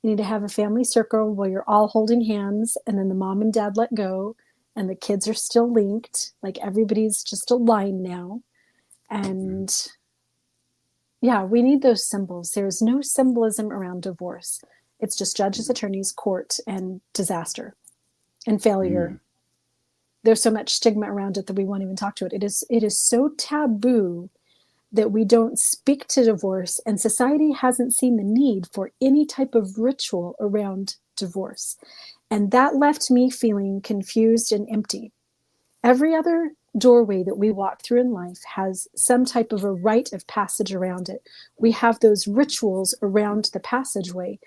You need to have a family circle where you're all holding hands, and then the mom and dad let go, and the kids are still linked. Like everybody's just aligned now. And yeah, we need those symbols. There's no symbolism around divorce. It's just judges, attorneys, court, and disaster and failure. Mm. There's so much stigma around it that we won't even talk to it. It is so taboo that we don't speak to divorce, and society hasn't seen the need for any type of ritual around divorce. And that left me feeling confused and empty. Every other doorway that we walk through in life has some type of a rite of passage around it. We have those rituals around the passageway.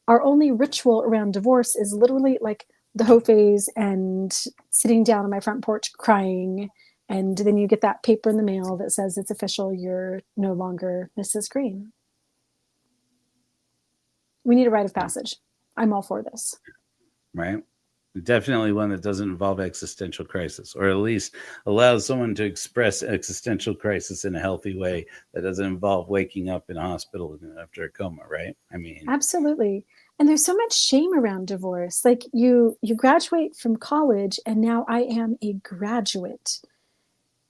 Our only ritual around divorce is literally like the hoe phase and sitting down on my front porch crying. And then you get that paper in the mail that says it's official, you're no longer Mrs. Green. We need a rite of passage. I'm all for this. Right. Definitely one that doesn't involve existential crisis, or at least allows someone to express existential crisis in a healthy way that doesn't involve waking up in a hospital after a coma, right? I mean, Absolutely. And there's so much shame around divorce. Like you graduate from college and now I am a graduate.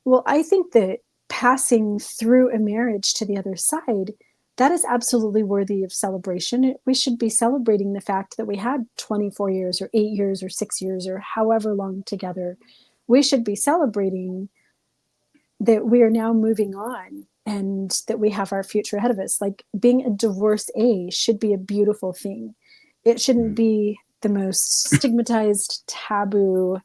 Well, I think that passing through a marriage to the other side, that is absolutely worthy of celebration. We should be celebrating the fact that we had 24 years or 8 years or 6 years or however long together. We should be celebrating that we are now moving on and that we have our future ahead of us. Like being a divorcee should be a beautiful thing. It shouldn't be the most stigmatized, taboo,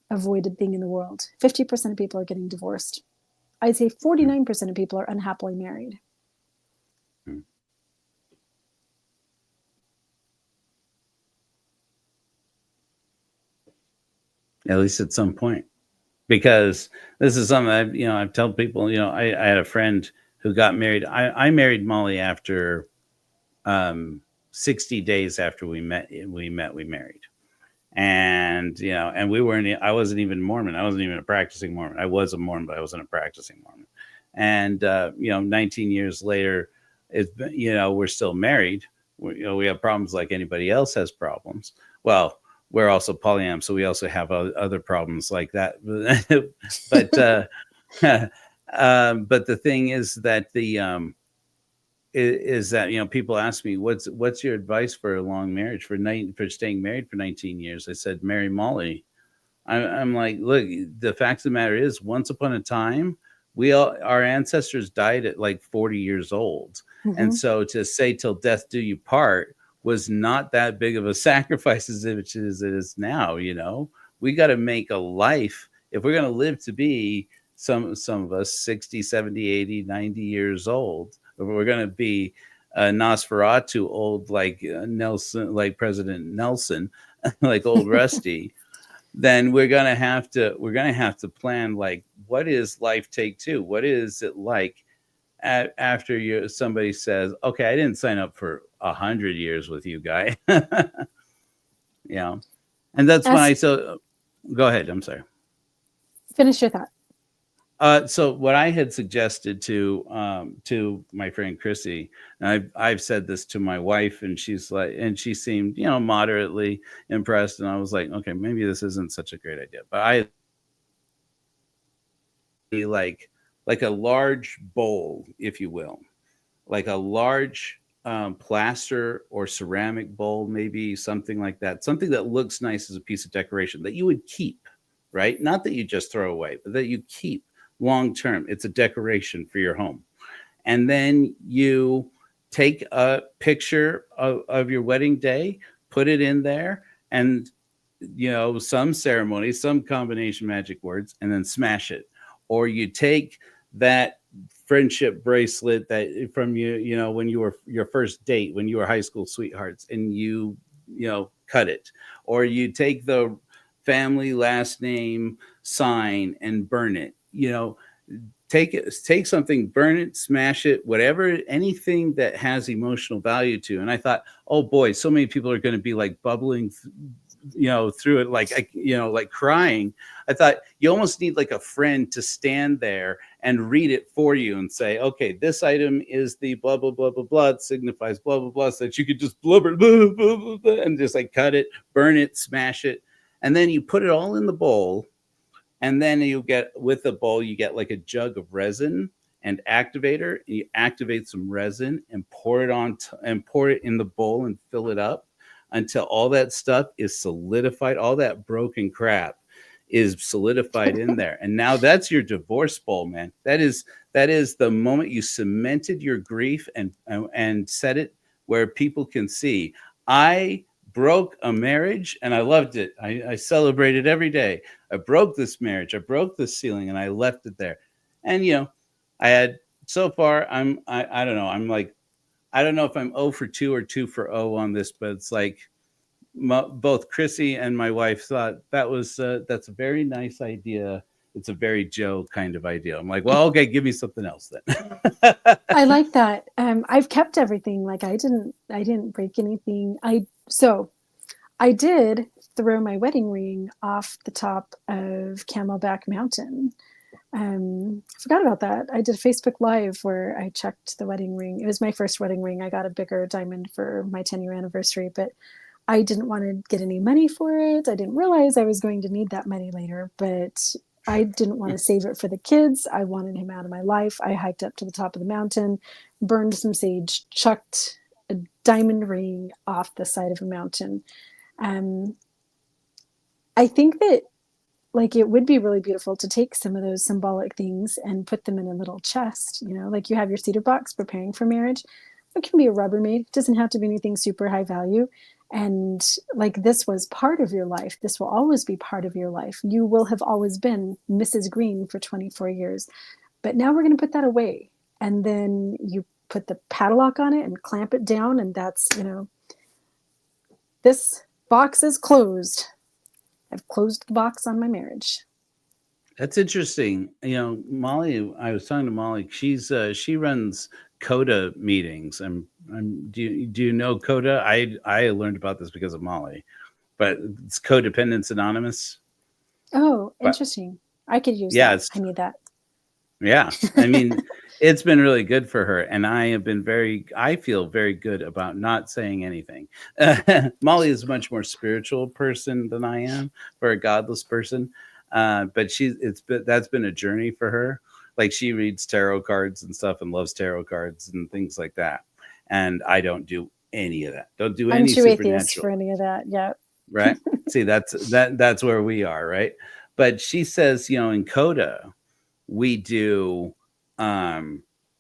avoided thing in the world. 50% of people are getting divorced. I'd say 49% of people are unhappily married. at least at some point, because this is something I've told people. I had a friend who got married. I married Molly after 60 days after we married. And and I wasn't even Mormon. I wasn't even a practicing Mormon. I was a Mormon, but I wasn't a practicing Mormon. And 19 years later, we're still married. We have problems like anybody else has problems. Well, we're also polyam, so we also have other problems like that. But but the thing is that people ask me what's your advice for a long marriage, for staying married for 19 years. I said, marry Molly. I'm like, look, the fact of the matter is, once upon a time, our ancestors died at like 40 years old. Mm-hmm. And so to say till death do you part was not that big of a sacrifice as it is now. We got to make a life if we're going to live to be some of us 60, 70, 80, 90 years old. If we're going to be Nosferatu old, like Nelson, like President Nelson, like old Rusty, then we're gonna have to plan, like, what is life take two? What is it like after somebody says, okay, I didn't sign up for 100 years with you, guy. And that's when go ahead. I'm sorry. Finish your thought. So what I had suggested to my friend Chrissy, and I've said this to my wife, and she seemed moderately impressed, and I was like, okay, maybe this isn't such a great idea, but I like a large bowl, if you will, like a large plaster or ceramic bowl, maybe something like that, something that looks nice as a piece of decoration that you would keep, right? Not that you just throw away, but that you keep long term. It's a decoration for your home. And then you take a picture of your wedding day, put it in there, and some ceremony, some combination magic words, and then smash it. Or you take that friendship bracelet that from when you were your first date, when you were high school sweethearts, and you cut it. Or you take the family last name sign and burn it. Take something, burn it, smash it, whatever, anything that has emotional value to. And I thought, oh boy, so many people are going to be like bubbling through it, like crying. I thought you almost need like a friend to stand there and read it for you and say, okay, this item is the blah blah blah blah blah, it signifies blah blah blah, so that you could just blubber blah, blah, blah, blah, and just like cut it, burn it, smash it. And then you put it all in the bowl. And then with the bowl, you get like a jug of resin and activator. You activate some resin and pour it in the bowl and fill it up until all that stuff is solidified. All that broken crap is solidified in there. And now that's your divorce bowl, man. That is the moment you cemented your grief and set it where people can see. I broke a marriage and I loved it. I celebrated every day. I broke this marriage. I broke this ceiling and I left it there. And I had so far. I don't know. I'm like, I don't know if I'm 0 for 2 or 2 for 0 on this, but it's like both Chrissy and my wife thought that's a very nice idea. It's a very Joe kind of idea. I'm like, well, okay, give me something else then. I like that. I've kept everything. Like I didn't break anything. I did throw my wedding ring off the top of Camelback Mountain. I forgot about that. I did a Facebook Live where I checked the wedding ring. It was my first wedding ring. I got a bigger diamond for my 10-year anniversary, but I didn't want to get any money for it. I didn't realize I was going to need that money later, but I didn't want to save it for the kids. I wanted him out of my life. I hiked up to the top of the mountain, burned some sage, chucked a diamond ring off the side of a mountain. I think that like it would be really beautiful to take some of those symbolic things and put them in a little chest, you know, like you have your cedar box preparing for marriage. It can be a Rubbermaid. It doesn't have to be anything super high value. And like this was part of your life. This will always be part of your life. You will have always been Mrs. Green for 24 years. But now we're going to put that away. And then you put the padlock on it and clamp it down. And that's, you know, this box is closed. I've closed the box on my marriage. That's interesting. You know, Molly, I was talking to Molly. She runs CODA meetings. Do you know CODA? I learned about this because of Molly, but it's Codependence Anonymous. Oh, interesting. I could use that. I need that. Yeah. I mean, it's been really good for her. And I feel very good about not saying anything. Molly is a much more spiritual person than I am, for a godless person. But that's been a journey for her. Like she reads tarot cards and stuff and loves tarot cards and things like that. And I don't do any of that. Don't do any supernatural. Atheist for any of that. Yeah. Right. See, that's where we are. Right. But she says, you know, in CODA, we do,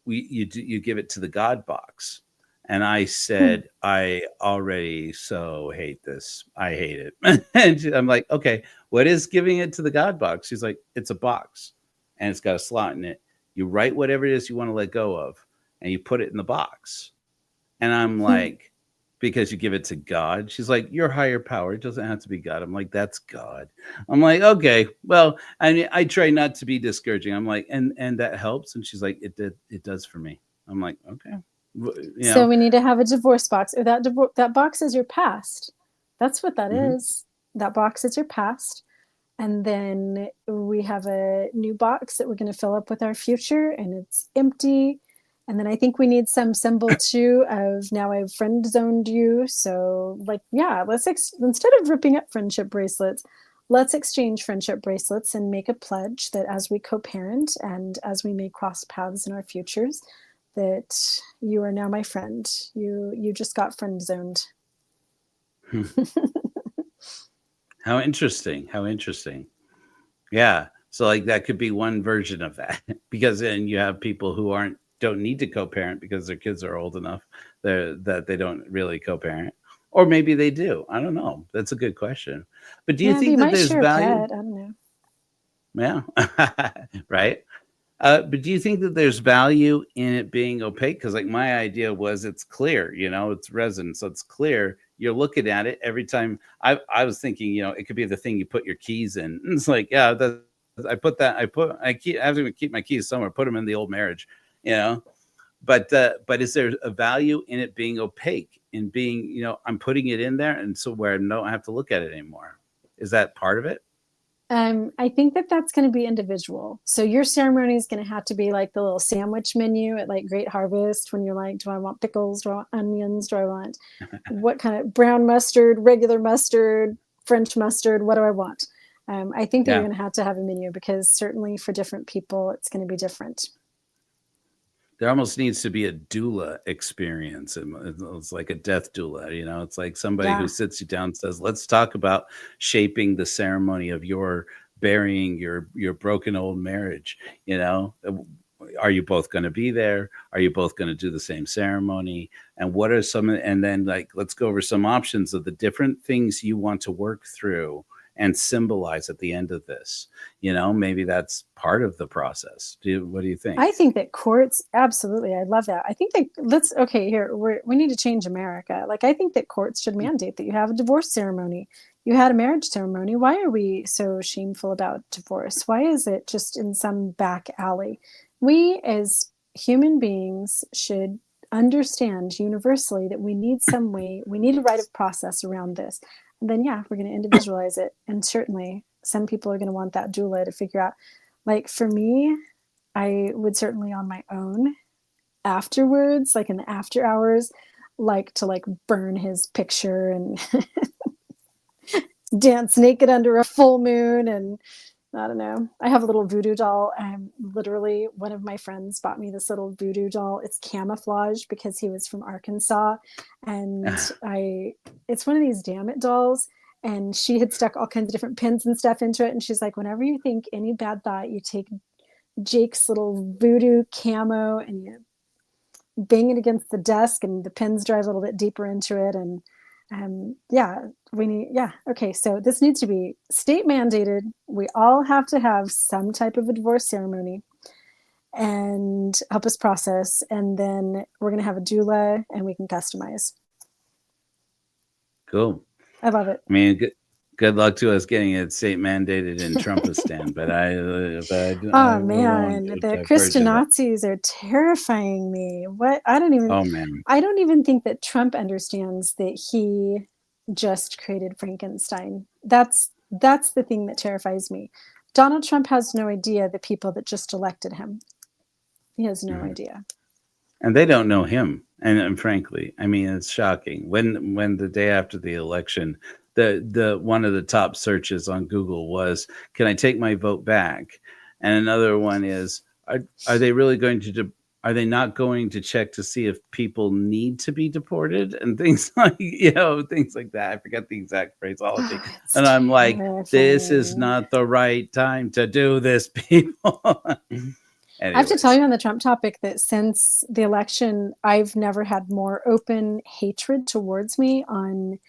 you give it to the God box. And I said, I already so hate this. I hate it. And I'm like, okay, what is giving it to the God box? She's like, it's a box and it's got a slot in it. You write whatever it is you want to let go of and you put it in the box. And I'm like, because you give it to God. She's like, your higher power. It doesn't have to be God. I'm like, that's God. I'm like, okay, well, I mean, I try not to be discouraging. I'm like, and that helps. And she's like, it does for me. I'm like, okay. You know. So we need to have a divorce box. Or that box is your past. That's what that is. That box is your past. And then we have a new box that we're going to fill up with our future, and it's empty. And then I think we need some symbol too of now I've friend zoned you. So like, yeah, instead of ripping up friendship bracelets, let's exchange friendship bracelets and make a pledge that as we co-parent and as we may cross paths in our futures, that you are now my friend. You just got friend zoned. How interesting. Yeah. So like that could be one version of that, because then you have people who don't need to co-parent because their kids are old enough that they don't really co-parent, or maybe they do. I don't know. That's a good question. But do you think that there's value? I don't know. Yeah. Right. But do you think that there's value in it being opaque? Because like my idea was it's clear, you know, it's resin, so it's clear. You're looking at it every time. I was thinking, you know, it could be the thing you put your keys in. And it's like, yeah, I have to keep my keys somewhere. Put them in the old marriage, you know. But is there a value in it being opaque, in being, you know, I'm putting it in there, and so where I don't have to look at it anymore? Is that part of it? I think that's going to be individual. So your ceremony is going to have to be like the little sandwich menu at like Great Harvest, when you're like, do I want pickles? Do I want onions? Do I want what kind of brown mustard, regular mustard, French mustard? What do I want? I think that you're going to have a menu, because certainly for different people, it's going to be different. There almost needs to be a doula experience. It's like a death doula, you know, it's like somebody who sits you down and says, let's talk about shaping the ceremony of your burying your broken old marriage. You know, are you both going to be there? Are you both going to do the same ceremony? And what are and then like, let's go over some options of the different things you want to work through and symbolize at the end of this. You know, maybe that's part of the process. What do you think? I think that courts, absolutely. I love that. I think that we need to change America. Like, I think that courts should mandate that you have a divorce ceremony. You had a marriage ceremony. Why are we so shameful about divorce? Why is it just in some back alley? We as human beings should understand universally that we need a rite of process around this. then yeah, we're going to individualize it. And certainly some people are going to want that doula to figure out. Like for me, I would certainly on my own afterwards, like in the after hours, like to like burn his picture and dance naked under a full moon. And I don't know. I have a little voodoo doll. Literally, one of my friends bought me this little voodoo doll. It's camouflage because he was from Arkansas, and it's one of these damn it dolls. And she had stuck all kinds of different pins and stuff into it. And she's like, whenever you think any bad thought, you take Jake's little voodoo camo and you bang it against the desk, and the pins drive a little bit deeper into it. And okay, so this needs to be state mandated. We all have to have some type of a divorce ceremony and help us process, and then we're going to have a doula and we can customize. Cool. I love it. I mean, good luck to us getting it state mandated in Trumpistan, but the Christian Nazis are terrifying me. What? I don't even think that Trump understands that he just created Frankenstein. That's the thing that terrifies me. Donald Trump has no idea the people that just elected him. He has no idea. And they don't know him. And frankly, I mean, it's shocking. When the day after the election, the one of the top searches on Google was, "Can I take my vote back?" And another one is, "Are they really going to? Are they not going to check to see if people need to be deported?" And things like things like that. I forget the exact phraseology. And I'm like, this is not the right time to do this, people. Anyways. I have to tell you on the Trump topic that since the election, I've never had more open hatred towards me on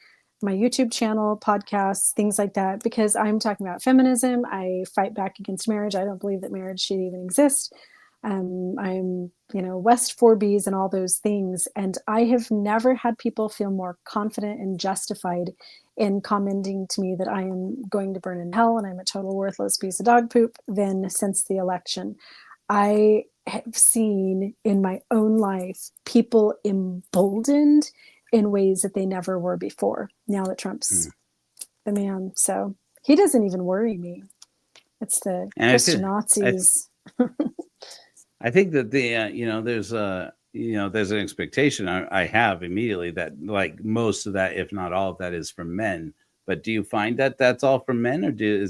my YouTube channel, podcasts, things like that, because I'm talking about feminism. I fight back against marriage. I don't believe that marriage should even exist. I'm, West 4Bs and all those things. And I have never had people feel more confident and justified in commenting to me that I am going to burn in hell and I'm a total worthless piece of dog poop than since the election. I have seen in my own life people emboldened in ways that they never were before. Now that Trump's the man, so he doesn't even worry me. It's the Christian Nazis. I think that there's an expectation I have immediately that like most of that, if not all of that, is from men. But do you find that that's all from men, or do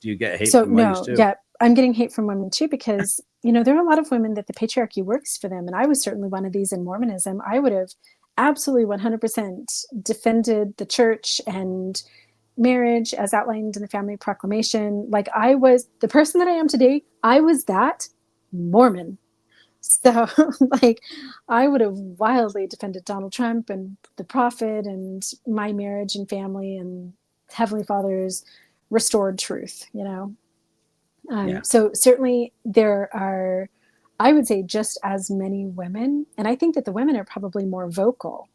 you get hate from women too? Yeah, I'm getting hate from women too, because there are a lot of women that the patriarchy works for them, and I was certainly one of these in Mormonism. I would have absolutely 100% defended the church and marriage as outlined in the family proclamation. Like, I was the person that I am today. I was that Mormon. So like, I would have wildly defended Donald Trump and the prophet and my marriage and family and Heavenly Father's restored truth, So certainly there are, I would say, just as many women, and I think that the women are probably more vocal.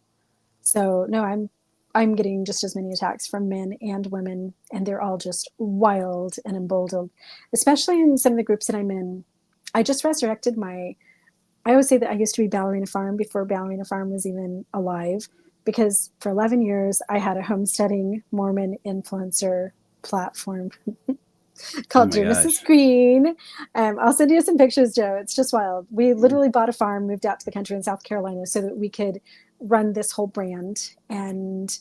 So no, I'm getting just as many attacks from men and women, and they're all just wild and emboldened, especially in some of the groups that I'm in. I just resurrected I always say that I used to be Ballerina Farm before Ballerina Farm was even alive, because for 11 years I had a homesteading Mormon influencer platform called Dear Mrs. Green. I'll send you some pictures, Joe. It's just wild. We literally bought a farm, moved out to the country in South Carolina so that we could run this whole brand. And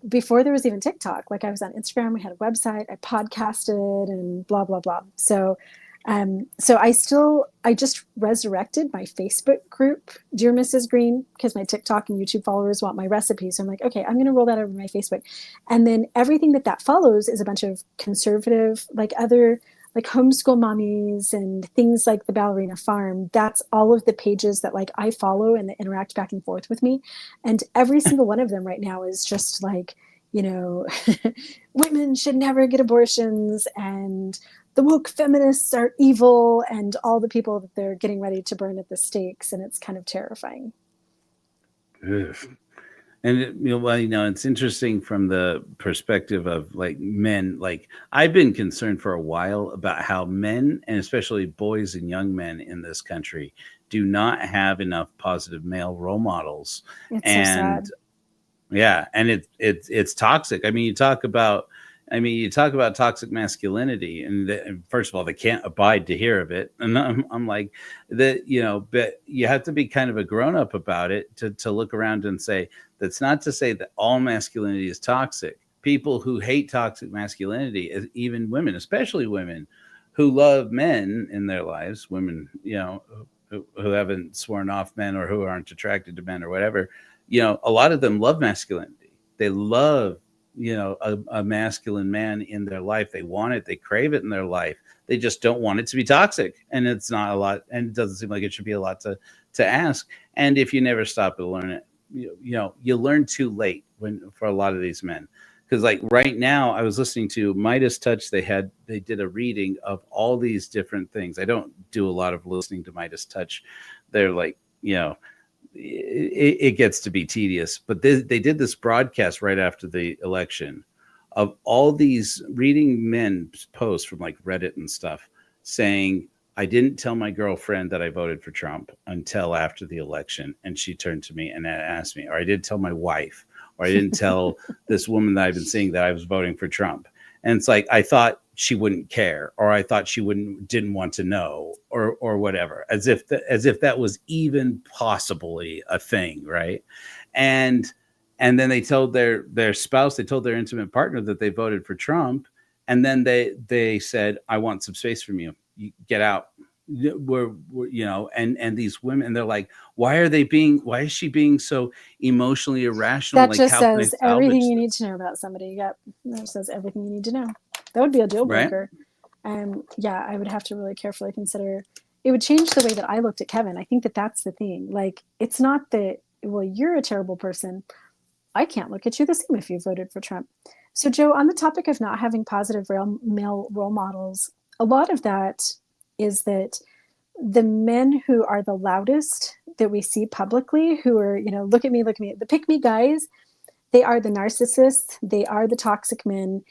before there was even TikTok, like, I was on Instagram, we had a website, I podcasted and blah, blah, blah. So I just resurrected my Facebook group, Dear Mrs. Green, because my TikTok and YouTube followers want my recipes. So I'm like, okay, I'm going to roll that over my Facebook. And then everything that follows is a bunch of conservative, like other, like homeschool mommies and things like the Ballerina Farm. That's all of the pages that like I follow and that interact back and forth with me. And every single one of them right now is just like, women should never get abortions, and the woke feminists are evil, and all the people that they're getting ready to burn at the stakes. And it's kind of terrifying. Ugh. And it's interesting from the perspective of like men. Like, I've been concerned for a while about how men, and especially boys and young men in this country, do not have enough positive male role models. It's so sad. Yeah, and it's toxic. You talk about toxic masculinity, and first of all, they can't abide to hear of it. And I'm like, that, but you have to be kind of a grown up about it to look around and say, that's not to say that all masculinity is toxic. People who hate toxic masculinity, even women, especially women who love men in their lives, women, who haven't sworn off men or who aren't attracted to men or whatever, a lot of them love masculinity. They love, a masculine man in their life. They want it. They crave it in their life. They just don't want it to be toxic. And it's not a lot. And it doesn't seem like it should be a lot to ask. And if you never stop to learn it, you learn too late for a lot of these men. Because like right now, I was listening to Midas Touch. They did a reading of all these different things. I don't do a lot of listening to Midas Touch. They're like, it gets to be tedious, but they did this broadcast right after the election of all these reading men's posts from like Reddit and stuff saying, I didn't tell my girlfriend that I voted for Trump until after the election. And she turned to me and asked me, or I didn't tell my wife, or I didn't tell this woman that I've been seeing that I was voting for Trump. And it's like, I thought she wouldn't care, or I thought she didn't want to know, or whatever, as if that was even possibly a thing, right? And then they told their spouse, they told their intimate partner that they voted for Trump, and then they said, I want some space from you. You get out. We're and these women, and they're like, why is she being so emotionally irrational? That Like, just how can I says everything salvage you this? need to know about somebody. Yep. That says everything you need to know. That would be a deal Right? breaker. Yeah, I would have to really carefully consider. It would change the way that I looked at Kevin. I think that that's the thing. Like, it's not that, well, you're a terrible person. I can't look at you the same if you voted for Trump. So, Joe, on the topic of not having positive male role models, a lot of that is that the men who are the loudest that we see publicly, who are, look at me, the pick me guys, they are the narcissists, they are the toxic men.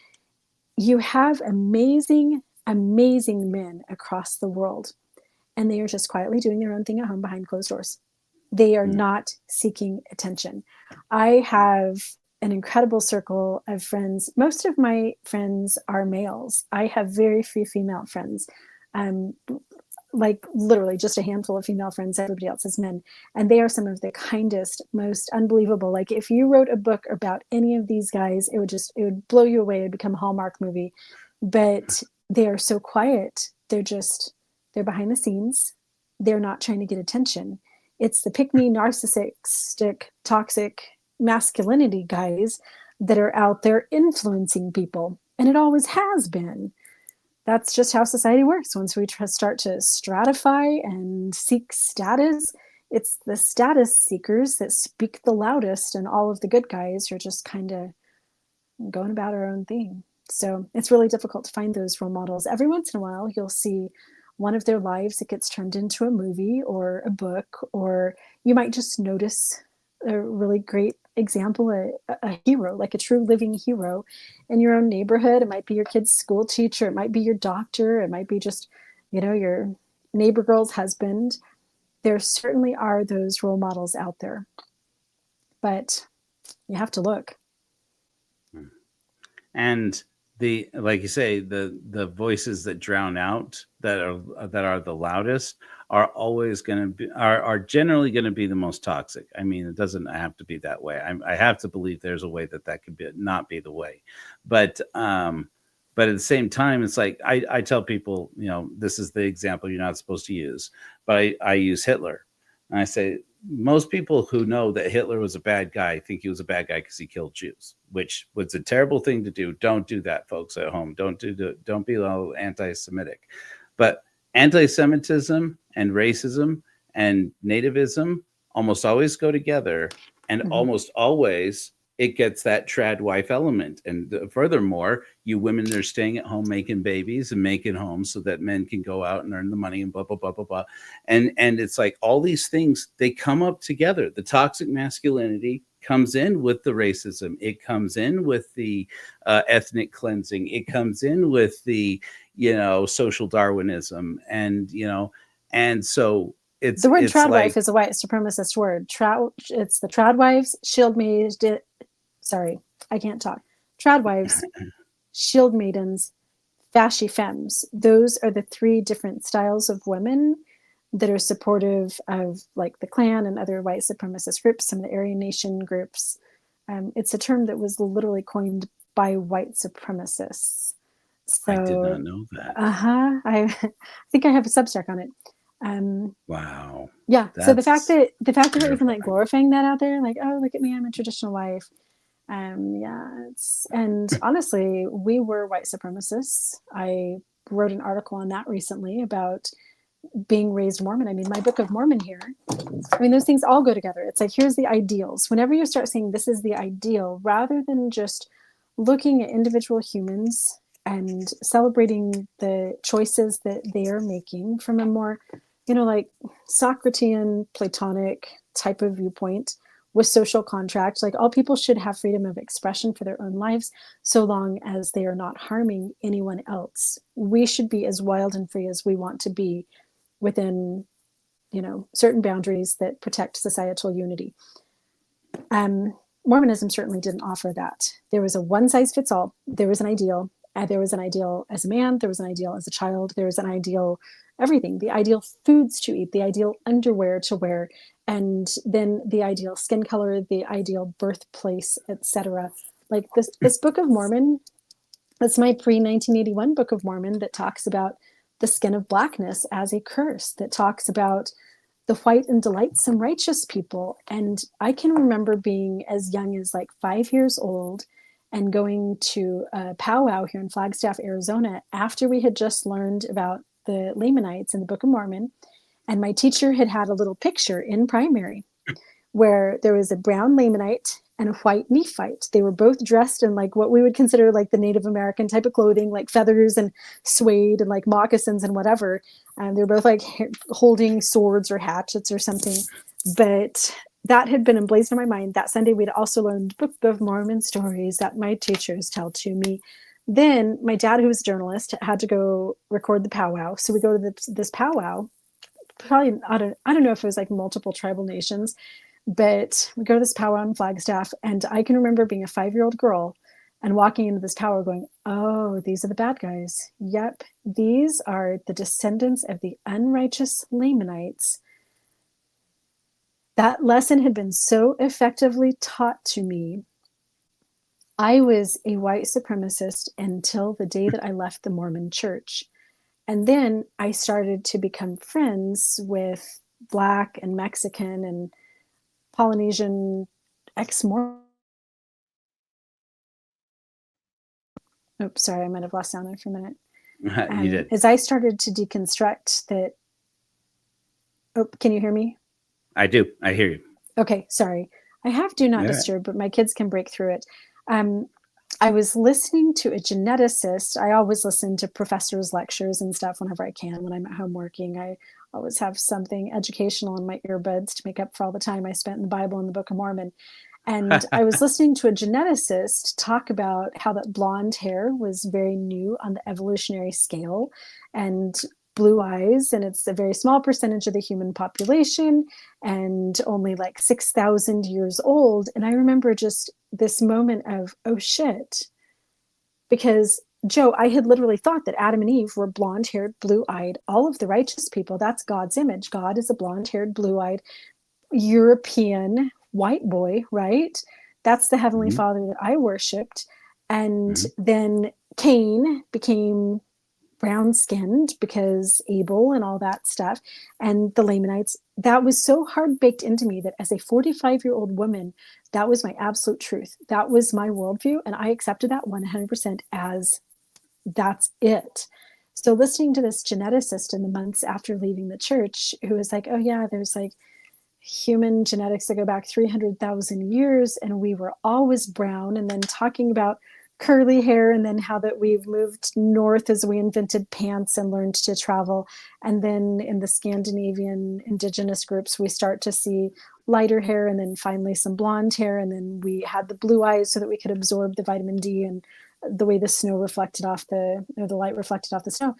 You have amazing, amazing men across the world, and they are just quietly doing their own thing at home behind closed doors. They are not seeking attention. I have an incredible circle of friends. Most of my friends are males. I have very few female friends. Like literally just a handful of female friends. Everybody else is men. And they are some of the kindest, most unbelievable. Like if you wrote a book about any of these guys, it would blow you away. It would become a Hallmark movie. But they are so quiet. They're behind the scenes. They're not trying to get attention. It's the pick me, narcissistic, toxic masculinity guys that are out there influencing people. And it always has been. That's just how society works. Once we start to stratify and seek status, it's the status seekers that speak the loudest, and all of the good guys are just kind of going about our own thing. So it's really difficult to find those role models. Every once in a while, you'll see one of their lives that gets turned into a movie or a book, or you might just notice a really great example, a hero, like a true living hero in your own neighborhood. It might be your kid's school teacher, it might be your doctor, it might be just, your neighbor girl's husband. There certainly are those role models out there, but you have to look. And like you say, the voices that drown out, that are the loudest, are always going to be are generally going to be the most toxic. I mean, it doesn't have to be that way. I have to believe there's a way that could be not be the way, but at the same time, it's like I tell people, this is the example you're not supposed to use, but I use Hitler, and I say, most people who know that Hitler was a bad guy think he was a bad guy because he killed Jews, which was a terrible thing to do. Don't do that, folks at home. Don't be all anti-Semitic. But anti-Semitism and racism and nativism almost always go together, and almost always it gets that trad wife element. And furthermore, you women are staying at home making babies and making homes so that men can go out and earn the money and blah, blah, blah, blah, blah. And it's like all these things, they come up together. The toxic masculinity comes in with the racism. It comes in with the ethnic cleansing. It comes in with the, social Darwinism. And so The word it's tradwife like is a white supremacist word. It's the tradwives, shield maidens. Sorry, I can't talk. Tradwives, shield maidens, fasci femmes. Those are the three different styles of women that are supportive of like the Klan and other white supremacist groups, some of the Aryan Nation groups. It's a term that was literally coined by white supremacists. I did So, not know that. I think I have a Substack on it. Wow, Yeah. So that's the fact that we're even like terrifying. glorifying that out there, like, oh, look at me, I'm a traditional wife. Yeah, and honestly, we were white supremacists. I wrote an article on that recently about being raised Mormon. I mean, my Book of Mormon here. I mean, those things all go together. It's like, here's the ideals. Whenever you start saying this is the ideal, rather than just looking at individual humans and celebrating the choices that they are making from a more, like Socratean, Platonic type of viewpoint with social contract, like all people should have freedom of expression for their own lives so long as they are not harming anyone else. We should be as wild and free as we want to be within certain boundaries that protect societal unity. Mormonism certainly didn't offer that. There was a one size fits all. There was an ideal. There was an ideal as a man. There was an ideal as a child. There was an ideal everything. The ideal foods to eat. The ideal underwear to wear, and then the ideal skin color. The ideal birthplace, etc. Like this Book of Mormon. That's my pre 1981 Book of Mormon that talks about the skin of blackness as a curse. That talks about the white and delightsome righteous people. And I can remember being as young as like 5 years old and going to a powwow here in Flagstaff, Arizona, after we had just learned about the Lamanites in the Book of Mormon. And my teacher had had a little picture in primary where there was a brown Lamanite and a white Nephite. They were both dressed in like what we would consider like the Native American type of clothing, like feathers and suede and like moccasins and whatever. They're both like holding swords or hatchets or something. But that had been emblazoned in my mind. That Sunday, we'd also learned Book of Mormon stories that my teachers tell to me. Then my dad, who was a journalist, had to go record the powwow. So we go to this powwow. Probably I don't know if it was like multiple tribal nations, but we go to this powwow in Flagstaff, and I can remember being a 5-year-old girl and walking into this powwow going, oh, these are the bad guys. Yep, these are the descendants of the unrighteous Lamanites. That lesson had been so effectively taught to me. I was a white supremacist until the day that I left the Mormon church. And then I started to become friends with Black and Mexican and Polynesian ex-Mormon. Oops, sorry, I might have lost sound there for a minute. You did. As I started to deconstruct that, oh, can you hear me? I do. I hear you. Okay, sorry. I have Do Not All right. Disturb, but my kids can break through it. I was listening to a geneticist. I always listen to professors' lectures and stuff whenever I can. When I'm at home working, I always have something educational in my earbuds to make up for all the time I spent in the Bible and the Book of Mormon. And I was listening to a geneticist talk about how that blonde hair was very new on the evolutionary scale and blue eyes, and it's a very small percentage of the human population and only like 6,000 years old. And I remember just this moment of, oh shit, because Joe, I had literally thought that Adam and Eve were blonde haired, blue eyed, all of the righteous people. That's God's image. God is a blonde haired, blue eyed European white boy, right? That's the Heavenly Mm-hmm. Father that I worshiped. And Mm-hmm. then Cain became brown skinned because Abel and all that stuff. And the Lamanites, that was so hard baked into me that as a 45-year-old woman, that was my absolute truth. That was my worldview. And I accepted that 100% as that's it. So listening to this geneticist in the months after leaving the church, who was like, oh yeah, there's like human genetics that go back 300,000 years, and we were always brown, and then talking about curly hair, and then how that we've moved north as we invented pants and learned to travel. And then in the Scandinavian indigenous groups, we start to see lighter hair, and then finally some blonde hair, and then we had the blue eyes so that we could absorb the vitamin D and the way the snow reflected off the light reflected off the snow.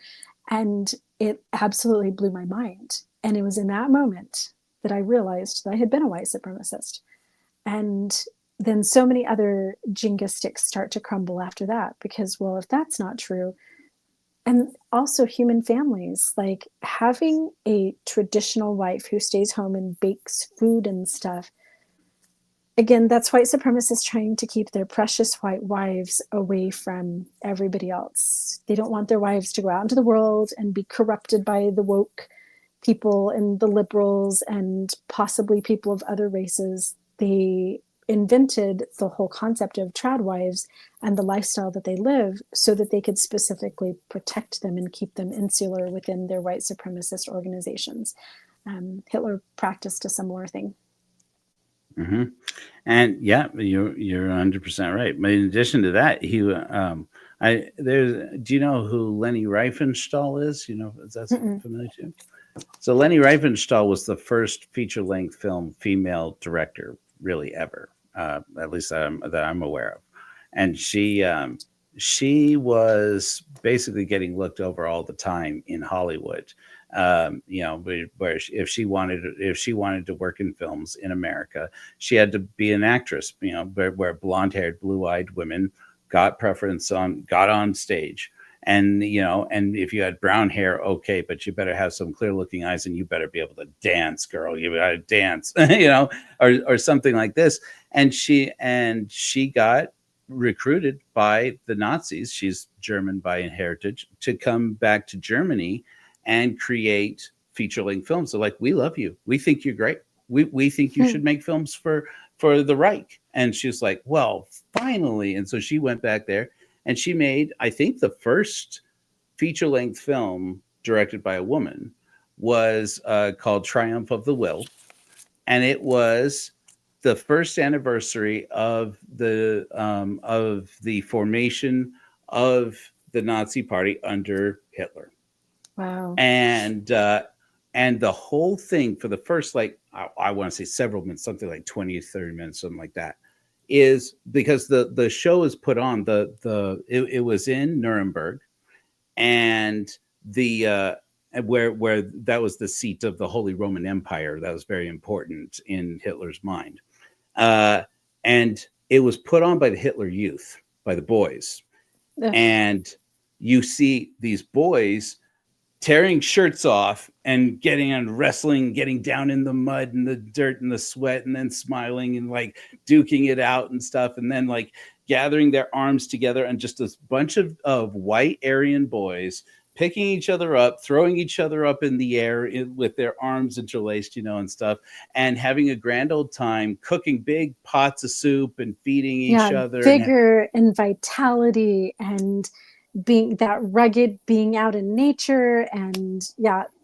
And it absolutely blew my mind. And it was in that moment that I realized that I had been a white supremacist. And then so many other Jenga sticks start to crumble after that, because, well, if that's not true, and also human families, like having a traditional wife who stays home and bakes food and stuff. Again, that's white supremacists trying to keep their precious white wives away from everybody else. They don't want their wives to go out into the world and be corrupted by the woke people and the liberals and possibly people of other races. They invented the whole concept of trad wives and the lifestyle that they live so that they could specifically protect them and keep them insular within their white supremacist organizations. Hitler practiced a similar thing. Mm-hmm. And yeah, you're 100% right. But in addition to that, do you know who Leni Riefenstahl is? You know, is that familiar to you? So Leni Riefenstahl was the first feature-length film female director really ever, at least that I'm aware of. And she was basically getting looked over all the time in Hollywood. Where if she wanted to work in films in America, she had to be an actress. Where blonde-haired, blue-eyed women got on stage. And and if you had brown hair, okay, but you better have some clear-looking eyes, and you better be able to dance, girl. You gotta dance, or something like this. And she got recruited by the Nazis. She's German by heritage, to come back to Germany and create feature-length films. So like, we love you. We think you're great. We think you should make films for the Reich. And she's like, well, finally. And so she went back there. And she made, I think, the first feature-length film directed by a woman was called Triumph of the Will. And it was the first anniversary of the formation of the Nazi Party under Hitler. Wow. And the whole thing, for the first, like, I want to say several minutes, something like 20 or 30 minutes, something like that, is because the show is put on it was in Nuremberg, and where that was the seat of the Holy Roman Empire. That was very important in Hitler's mind, and it was put on by the Hitler Youth, by the boys. Ugh. And you see these boys tearing shirts off and getting on wrestling, getting down in the mud and the dirt and the sweat, and then smiling and like duking it out and stuff. And then like gathering their arms together, and just this bunch of white Aryan boys picking each other up, throwing each other up in the air with their arms interlaced, and stuff, and having a grand old time, cooking big pots of soup and feeding each other. Vigor and vitality, and being that rugged, being out in nature, and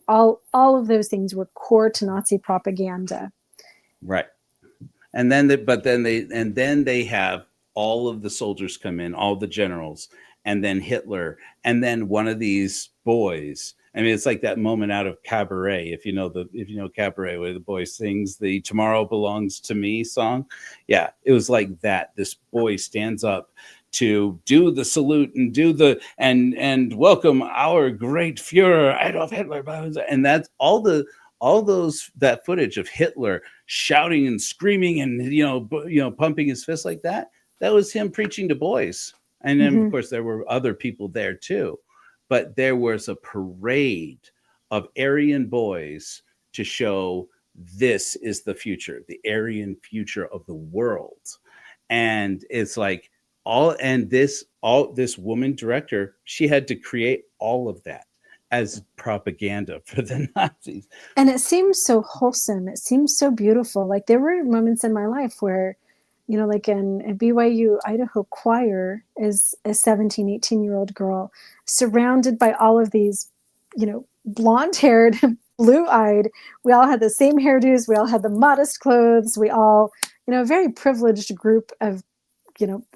all of those things were core to Nazi propaganda. Right. And then they have all of the soldiers come in, all the generals, and then Hitler, and then one of these boys. I mean, it's like that moment out of Cabaret, if you know Cabaret, where the boy sings the "Tomorrow Belongs to Me" song. Yeah, it was like that. This boy stands up to do the salute and do and welcome our great Führer Adolf Hitler, and that's all that footage of Hitler shouting and screaming and pumping his fist like that. That was him preaching to boys. And then, of course, there were other people there too, but there was a parade of Aryan boys to show this is the future, the Aryan future of the world. And it's like this woman director, she had to create all of that as propaganda for the Nazis. And it seems so wholesome. It seems so beautiful. Like, there were moments in my life where, like in a BYU Idaho choir, as a 17, 18-year-old girl, surrounded by all of these, blonde-haired, blue-eyed. We all had the same hairdos. We all had the modest clothes. We all, a very privileged group of,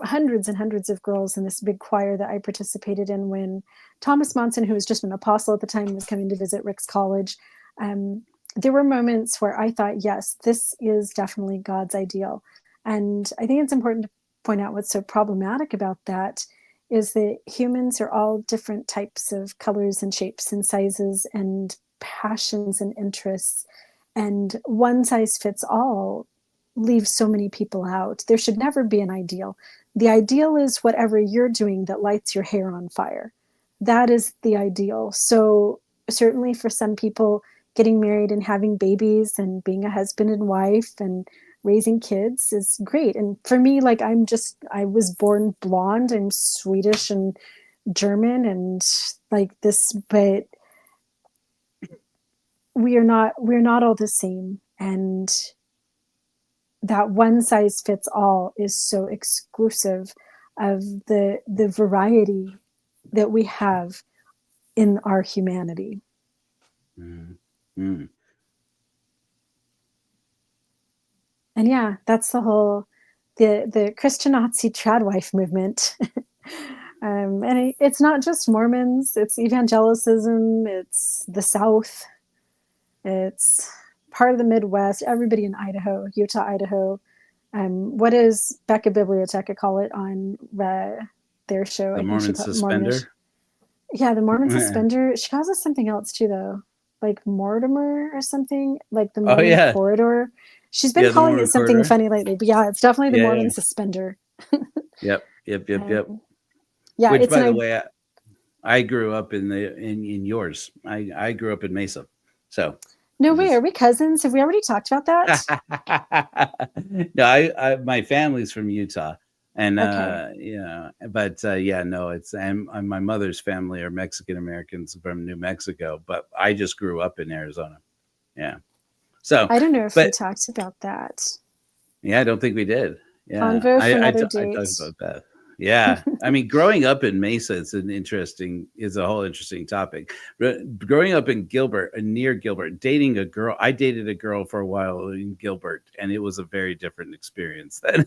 hundreds and hundreds of girls in this big choir that I participated in when Thomas Monson, who was just an apostle at the time, was coming to visit Rick's college. There were moments where I thought, yes, this is definitely God's ideal. And I think it's important to point out what's so problematic about that is that humans are all different types of colors and shapes and sizes and passions and interests, and one size fits all leaves so many people out. There should never be an ideal. The ideal is whatever you're doing that lights your hair on fire. That is the ideal. So certainly for some people, getting married and having babies and being a husband and wife and raising kids is great. And for me, like, I was born blonde. I'm Swedish and German and like this, but we're not all the same. And that one size fits all is so exclusive of the variety that we have in our humanity. Mm-hmm. And yeah, that's the whole the Christian Nazi trad wife movement. And it's not just Mormons, it's evangelicism, it's the South, it's part of the Midwest, everybody in Idaho, Utah, Idaho. What does Becca Biblioteca call it on their show? The I think Mormon she called Mormonish. suspender. Yeah, the Mormon suspender. She calls it something else too, though, like Mortimer or something, like the Oh Mormon yeah, corridor. She's been the calling Mormon it something corridor. funny lately, but yeah, it's definitely the Yeah, Mormon yeah. suspender. Yep. Yeah, Which, it's by an the way, I grew up in yours. I grew up in Mesa, so no way. Are just we cousins? Have we already talked about that? no. My family's from Utah, and Okay. but yeah, no, it's and my mother's family are Mexican Americans from New Mexico, but I just grew up in Arizona. Yeah, so I don't know if we but talked about that. yeah, I don't think we did. Yeah, Convo for another I date. talked about that. Yeah, I mean, growing up in Mesa is a whole interesting topic. Growing up in Gilbert, near Gilbert, dating a girl. I dated a girl for a while in Gilbert, and it was a very different experience then.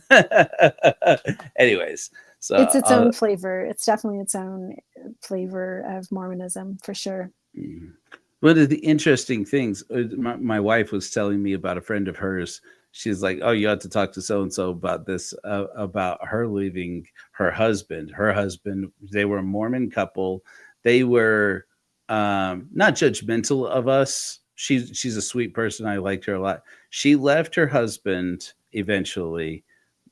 Anyways, so It's its own flavor. It's definitely its own flavor of Mormonism for sure. one of the interesting things, my wife was telling me about a friend of hers. She's like, "Oh, you ought to talk to so and so about this, about her leaving her husband. Her husband, they were a Mormon couple. They were not judgmental of us. She's a sweet person. I liked her a lot. She left her husband eventually,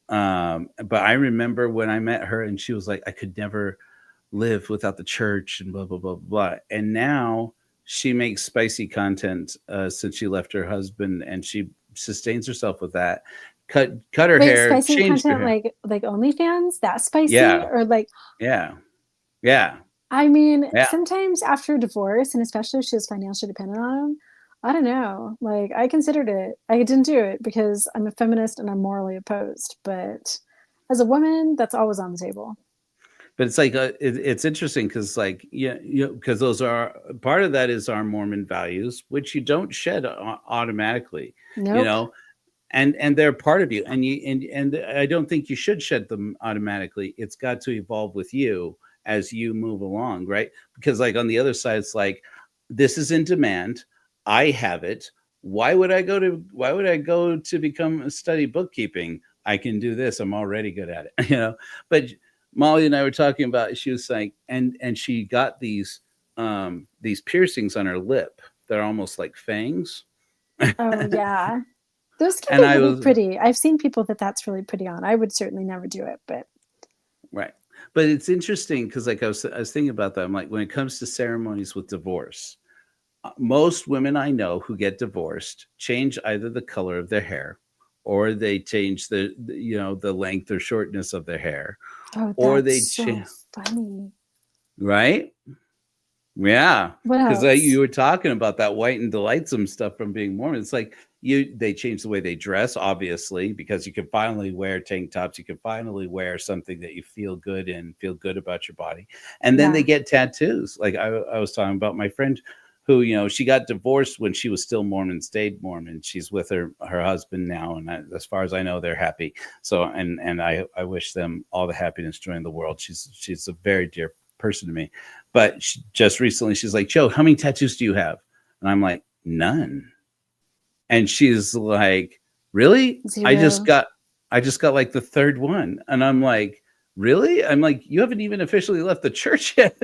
but I remember when I met her, and she was like, I could never live without the church and blah blah blah blah. And now she makes spicy content since she left her husband, and she sustains herself with that. Cut her Wait, hair, spicy changed her content hair. like OnlyFans? That spicy? Yeah, Or like, yeah, yeah, I mean, yeah. sometimes after divorce, and especially if she was financially dependent on him, I don't know. Like, I considered it. I didn't do it because I'm a feminist and I'm morally opposed. But as a woman, that's always on the table. But it's like it's interesting because like because those are part of that is our Mormon values, which you don't shed automatically, you Nope. know, and they're part of you, and I don't think you should shed them automatically. It's got to evolve with you as you move along, right? Because like on the other side, it's like this is in demand. I have it. Why would I go to become study bookkeeping? I can do this. I'm already good at it, But Molly and I were talking about. She was like, and she got these piercings on her lip. They're almost like fangs. Oh, yeah. Those can And be I really was pretty. I've seen people that's really pretty on. I would certainly never do it, but right. But it's interesting because like I was thinking about that. I'm like, when it comes to ceremonies with divorce, most women I know who get divorced change either the color of their hair, or they change the length or shortness of their hair, oh, or that's they so change, funny. right? Yeah, What because you else? were talking about that white and delightsome stuff from being Mormon. It's like they change the way they dress, obviously, because you can finally wear tank tops. You can finally wear something that you feel good in, feel good about your body. And then they Yeah. get tattoos. Like I was talking about my friend who, she got divorced when she was still Mormon, stayed Mormon. She's with her husband now, and as far as I know, they're happy. So, and I wish them all the happiness, joy in the world. She's a very dear person to me. But just recently, she's like, Joe, how many tattoos do you have? And I'm like, none. And she's like, really? I just Zero. got like the third one. And I'm like, really? I'm like, you haven't even officially left the church yet.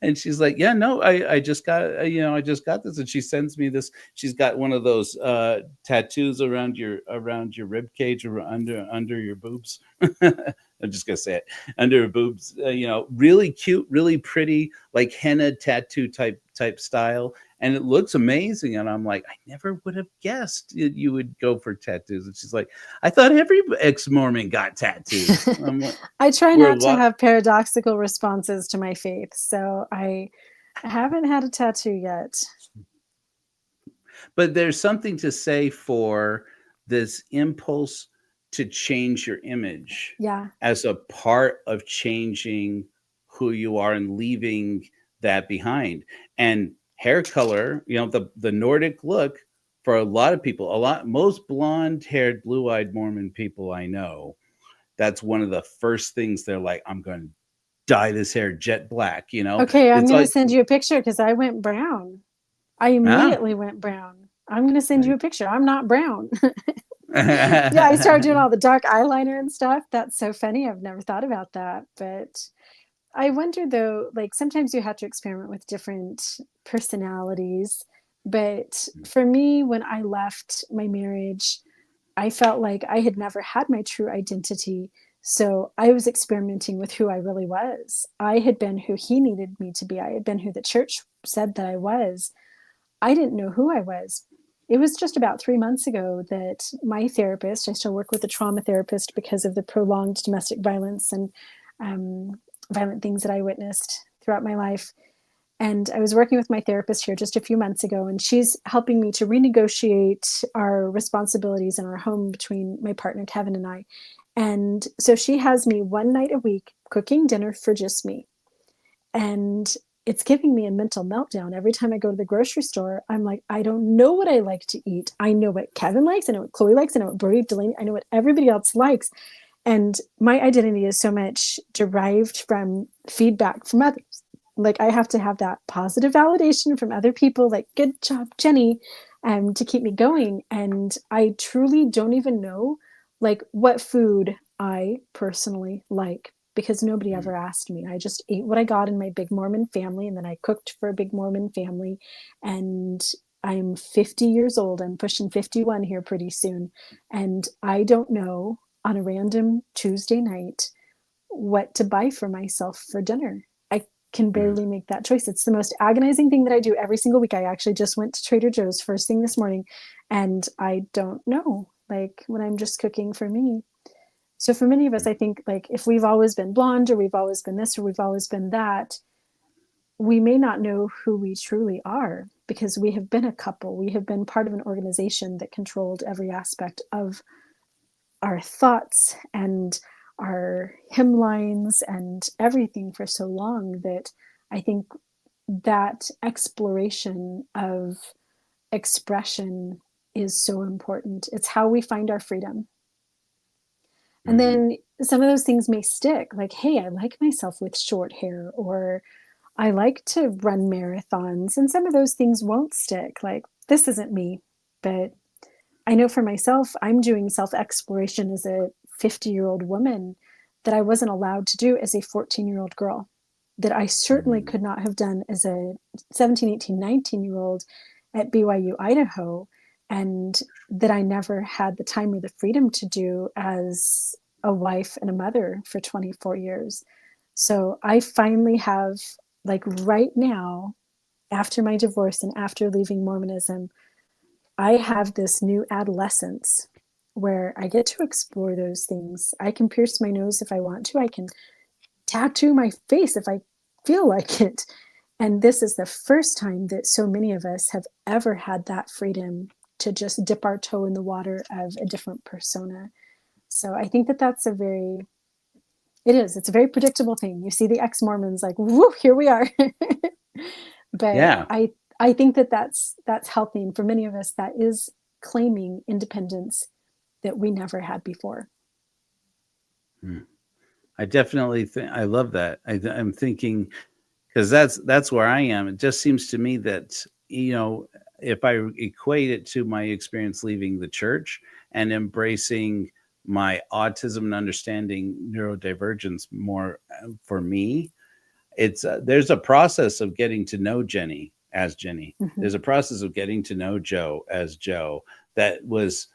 And she's like, yeah, no, I just got, I just got this. And she sends me this. She's got one of those tattoos around your rib cage or under your boobs. I'm just gonna say it, under her boobs. Really cute, really pretty, like henna tattoo type style, and it looks amazing. And I'm like, I never would have guessed you would go for tattoos. And she's like, I thought every ex-Mormon got tattoos. I'm like, I try we're a not to lot. have paradoxical responses to my faith, so I haven't had a tattoo yet. But there's something to say for this impulse to change your image Yeah. as a part of changing who you are and leaving that behind. And hair color, the Nordic look, for a lot of people, most blonde haired, blue eyed Mormon people I know, that's one of the first things they're like, I'm going to dye this hair jet black. Okay, I'm It's going to like, send you a picture because I went brown. I ah. immediately went brown. I'm going to send you a picture. I'm not brown. Yeah, I started doing all the dark eyeliner and stuff. That's so funny. I've never thought about that. But I wonder though, like sometimes you have to experiment with different personalities. But for me, when I left my marriage, I felt like I had never had my true identity. So I was experimenting with who I really was. I had been who he needed me to be. I had been who the church said that I was. I didn't know who I was. It was just about 3 months ago that my therapist, I still work with a trauma therapist because of the prolonged domestic violence and violent things that I witnessed throughout my life. And I was working with my therapist here just a few months ago, and she's helping me to renegotiate our responsibilities in our home between my partner, Kevin, and I. And so she has me one night a week cooking dinner for just me. And it's giving me a mental meltdown. Every time I go to the grocery store, I'm like, I don't know what I like to eat. I know what Kevin likes. I know what Chloe likes. I know what Brody, Delaney, I know what everybody else likes. And my identity is so much derived from feedback from others. Like I have to have that positive validation from other people, like, good job, Jennie, to keep me going. And I truly don't even know like what food I personally like because nobody ever asked me. I just ate what I got in my big Mormon family, and then I cooked for a big Mormon family. And I'm 50 years old. I'm pushing 51 here pretty soon. And I don't know on a random Tuesday night what to buy for myself for dinner. I can barely make that choice. It's the most agonizing thing that I do every single week. I actually just went to Trader Joe's first thing this morning, and I don't know, like when I'm just cooking for me. So for many of us, I think like if we've always been blonde or we've always been this or we've always been that, we may not know who we truly are because we have been a couple. We have been part of an organization that controlled every aspect of our thoughts and our hymnlines and everything for so long that I think that exploration of expression is so important. It's how we find our freedom. And then some of those things may stick, like, hey, I like myself with short hair, or I like to run marathons. And some of those things won't stick, like, this isn't me. But I know for myself, I'm doing self exploration as a 50-year-old woman that I wasn't allowed to do as a 14-year-old girl, that I certainly could not have done as a 17, 18, 19-year-old at BYU, Idaho, and that I never had the time or the freedom to do as a wife and a mother for 24 years. So I finally have, like right now, after my divorce and after leaving Mormonism, I have this new adolescence where I get to explore those things. I can pierce my nose if I want to. I can tattoo my face if I feel like it. And this is the first time that so many of us have ever had that freedom to just dip our toe in the water of a different persona. So I think that that's it's a very predictable thing. You see the ex-Mormons like, whoo, here we are. But Yeah. I think that that's healthy. And for many of us, that is claiming independence that we never had before. I definitely think I love that. I'm thinking because that's where I am. It just seems to me that if I equate it to my experience leaving the church and embracing my autism and understanding neurodivergence more for me. It's there's a process of getting to know Jenny as Jenny. Mhm. There's a process of getting to know Joe as Joe that was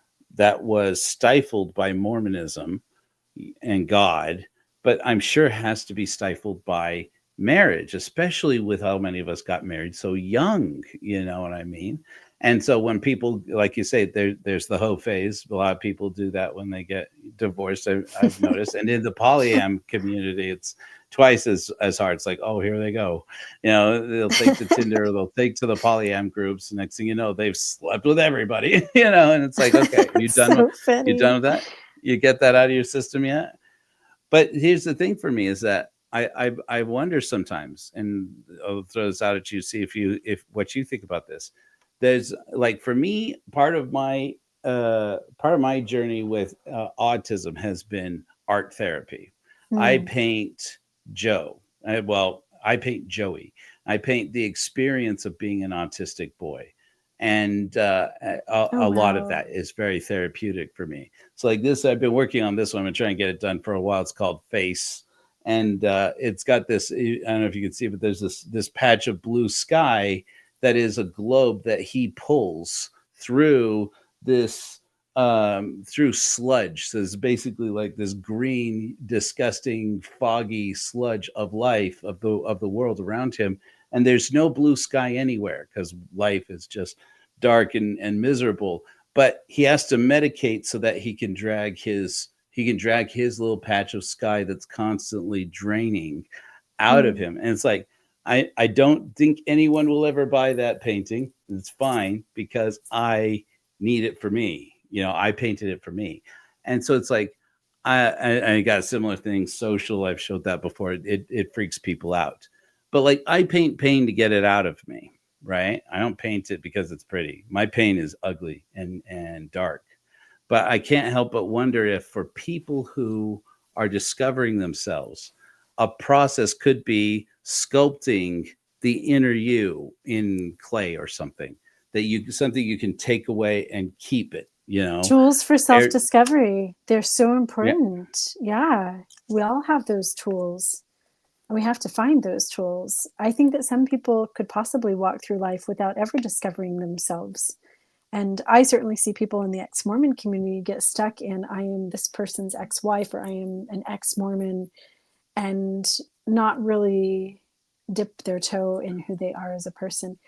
stifled by Mormonism and God, but I'm sure has to be stifled by marriage, especially with how many of us got married so young. You know what I mean? And so when people, like you say, there's the hoe phase. A lot of people do that when they get divorced. I've noticed, and in the polyam community, it's twice as hard. It's like, oh, here they go. You know, they'll take to Tinder, or they'll take to the polyam groups. Next thing you know, they've slept with everybody. You know, and it's like, okay, you done So you funny. done with that? You get that out of your system yet? But here's the thing for me is that I wonder sometimes, and I'll throw this out at you, see if what you think about this. There's like for me, part of my journey with autism has been art therapy. I Mm. paint Joe. I paint Joey. I paint the experience of being an autistic boy, and Oh, a lot of wow. that is very therapeutic for me. So like this, I've been working on this one. I'm gonna try and get it done for a while. It's called Face, and it's got this. I don't know if you can see, but there's this patch of blue sky that is a globe that he pulls through this through sludge. So it's basically like this green, disgusting, foggy sludge of life of the world around him. And there's no blue sky anywhere because life is just dark and miserable. But he has to medicate so that he can drag his little patch of sky that's constantly draining out of Mm. him. And it's like I don't think anyone will ever buy that painting. It's fine because I need it for me. You know, I painted it for me. And so it's like I got a similar thing. Social, I've showed that before. It freaks people out. But like I paint pain to get it out of me, right? I don't paint it because it's pretty. My pain is ugly and dark. But I can't help but wonder if for people who are discovering themselves, a process could be sculpting the inner you in clay or something something you can take away and keep it, you know. Tools for Er, self-discovery. They're so yeah, important. Yeah. We all have those tools. And we have to find those tools. I think that some people could possibly walk through life without ever discovering themselves. And I certainly see people in the ex-Mormon community get stuck in, I am this person's ex-wife, or I am an ex-Mormon, and not really dip their toe in who they are as a person.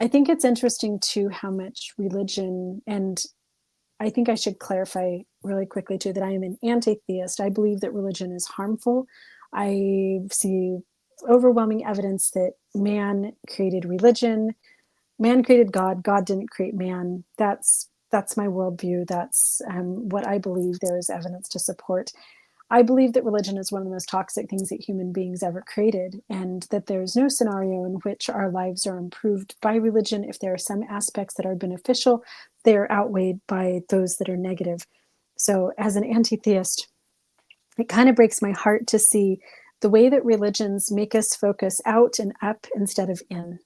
I think it's interesting too how much religion, and I think I should clarify really quickly too that I am an anti-theist. I believe that religion is harmful. I see overwhelming evidence that man created religion, man created God, God didn't create man. That's my worldview. That's what I believe. There is evidence to support. I believe that religion is one of the most toxic things that human beings ever created, and that there's no scenario in which our lives are improved by religion. If there are some aspects that are beneficial, they are outweighed by those that are negative. So, as an anti theist, it kind of breaks my heart to see the way that religions make us focus out and up instead of in.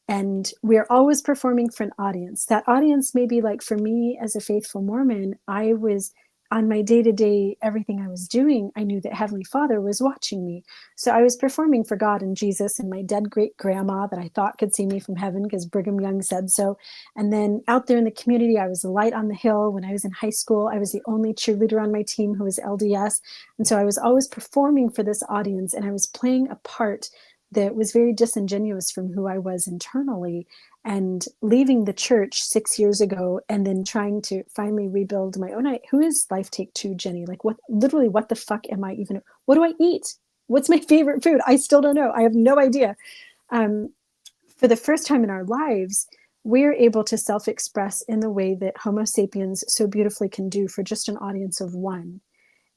And we're always performing for an audience. That audience may be like, for me as a faithful Mormon, I was on my day-to-day, everything I was doing, I knew that Heavenly Father was watching me. So I was performing for God and Jesus and my dead great grandma that I thought could see me from heaven because Brigham Young said so. And then out there in the community, I was the light on the hill. When I was in high school, I was the only cheerleader on my team who was LDS. And so I was always performing for this audience, and I was playing a part that was very disingenuous from who I was internally. And leaving the church 6 years ago and then trying to finally rebuild my own. Who is Life Take Two, Jenny? Like, what, literally, what the fuck am I even, what do I eat? What's my favorite food? I still don't know. I have no idea. For the first time in our lives, we're able to self-express in the way that Homo sapiens so beautifully can do for just an audience of one.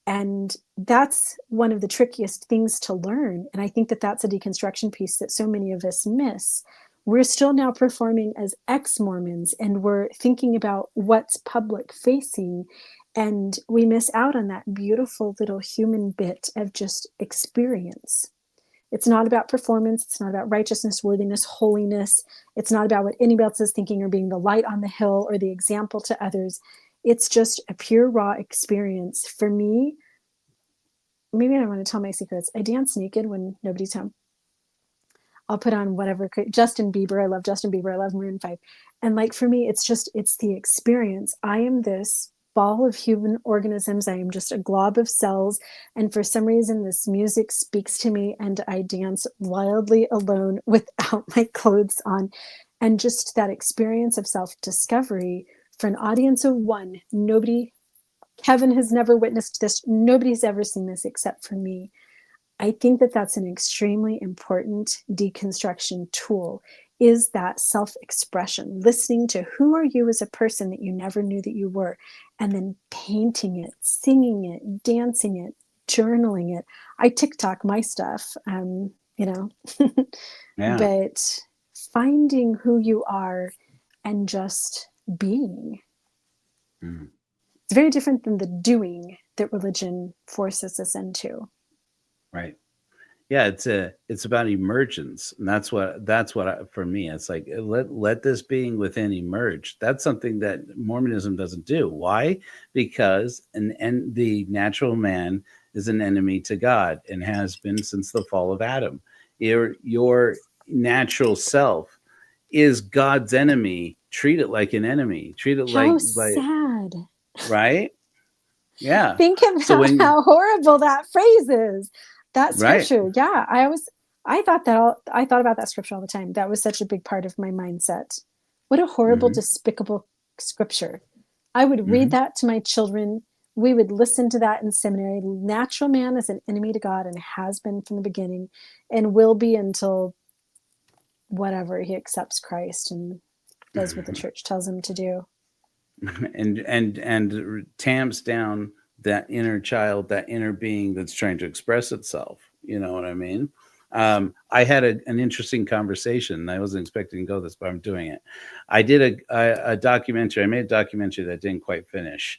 And that's one of the trickiest things to learn. And I think that that's a deconstruction piece that so many of us miss. We're still now performing as ex-Mormons, and we're thinking about what's public facing. And we miss out on that beautiful little human bit of just experience. It's not about performance. It's not about righteousness, worthiness, holiness. It's not about what anybody else is thinking or being the light on the hill or the example to others. It's just a pure raw experience. For me, maybe I don't want to tell my secrets. I dance naked when nobody's home. I'll put on whatever. Justin Bieber. I love Justin Bieber. I love Maroon 5. And like for me, it's the experience. I am this ball of human organisms. I am just a glob of cells. And for some reason, this music speaks to me and I dance wildly alone without my clothes on. And just that experience of self-discovery for an audience of one. Kevin has never witnessed this. Nobody's ever seen this except for me. I think that that's an extremely important deconstruction tool, is that self-expression, listening to who are you as a person that you never knew that you were, and then painting it, singing it, dancing it, journaling it. I TikTok my stuff, Yeah. but finding who you are and just being. Mm. It's very different than the doing that religion forces us into. Right. Yeah, it's about emergence, and for me, it's like let this being within emerge. That's something that Mormonism doesn't do. Why? Because and the natural man is an enemy to God and has been since the fall of Adam. Your natural self is God's enemy. Treat it like an enemy. Treat it How like sad. right? Yeah. Think So about when how horrible that phrase is. That right. scripture. Yeah, I thought about that scripture all the time. That was such a big part of my mindset. What a horrible, Hmm. despicable scripture. I would read Hmm. that to my children. We would listen to that in seminary. Natural man is an enemy to God and has been from the beginning and will be until whatever he accepts Christ and does what the church tells him to do. and tamps down that inner child, that inner being that's trying to express itself. You know what I mean? I had an interesting conversation. I wasn't expecting to go this, but I'm doing it. I did a documentary. I made a documentary that didn't quite finish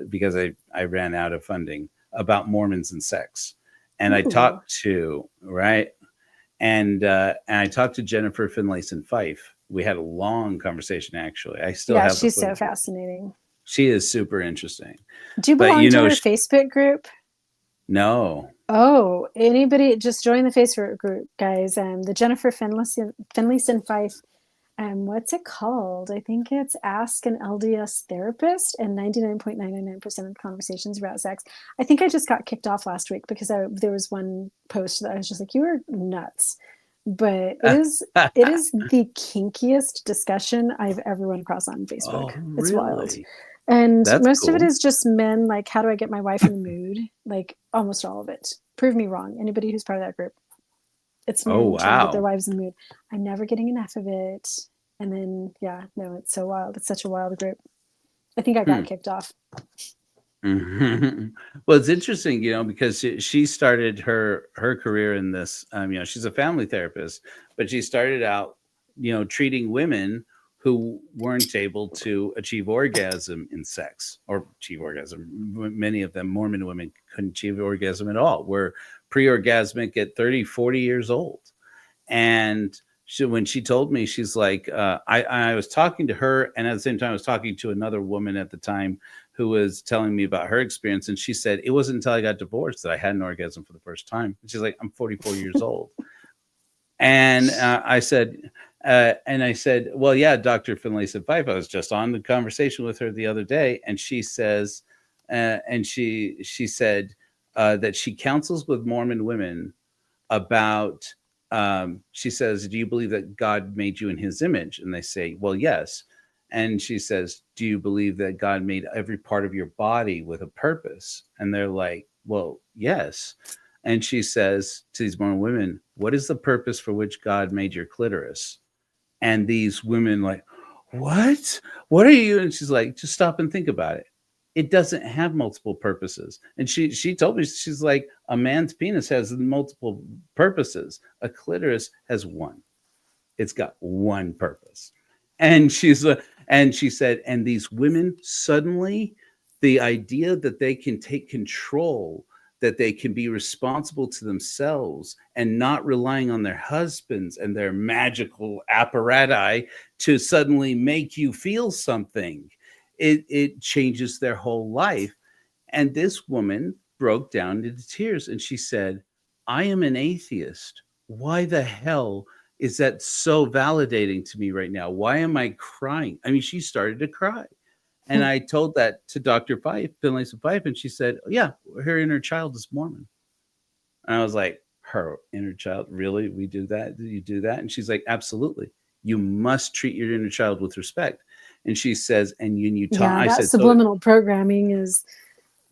because I ran out of funding about Mormons and sex. And I Ooh. talked to and I talked to Jennifer Finlayson Fife. We had a long conversation. Actually, I still Yeah, have the she's so footage. fascinating. She is super interesting. Do you But belong to her Facebook group? no. Oh, anybody just join the Facebook group, guys. The Jennifer Finlayson Fife. What's it called? I think it's Ask an LDS Therapist, and 99.999% of conversations about sex. I think I just got kicked off last week because there was one post that I was just like, "You are nuts," but it is the kinkiest discussion I've ever run across on Facebook. Oh, It's wild. really? And That's most of it cool. is just men, like, how do I get my wife in the mood? Like, almost all of it. Prove me wrong. Anybody who's part of that group. It's Oh, men trying to get their wow. wives in the mood. I'm never getting enough of it. And then, yeah, no, it's so wild. It's such a wild group. I think I got Hmm. kicked off. Mhm. Well, it's interesting, because she started her career in this. She's a family therapist, but she started out, treating women who weren't able to achieve orgasm in sex or achieve orgasm. Many of them, Mormon women, couldn't achieve orgasm at all. Were pre-orgasmic at 30, 40 years old. And when she told me, she's like, I was talking to her, and at the same time, I was talking to another woman at the time who was telling me about her experience. And she said, it wasn't until I got divorced that I had an orgasm for the first time. And she's like, I'm 44 years old. And I said, well, yeah, Dr. Finlayson Fife, I was just on the conversation with her the other day. And she says, and she said that she counsels with Mormon women about, she says, do you believe that God made you in his image? And they say, well, yes. And she says, do you believe that God made every part of your body with a purpose? And they're like, well, yes. And she says to these Mormon women, what is the purpose for which God made your clitoris? And these women like, what are you? And she's like, just stop and think about it. It doesn't have multiple purposes. And she told me, she's like, a man's penis has multiple purposes. A clitoris has one. It's got one purpose. And and she said, and these women suddenly, the idea that they can take control, that they can be responsible to themselves and not relying on their husbands and their magical apparatus to suddenly make you feel something. it changes their whole life. And this woman broke down into tears and she said, I am an atheist. Why the hell is that so validating to me right now? Why am I crying? I mean, she started to cry. And I told that to Dr. Fife, Finlayson Fife, and she said, oh, yeah, her inner child is Mormon. And I was like, her inner child? Really? We do that? Do you do that? And she's like, absolutely. You must treat your inner child with respect. And she says, and you talk. Yeah, I that said, subliminal programming is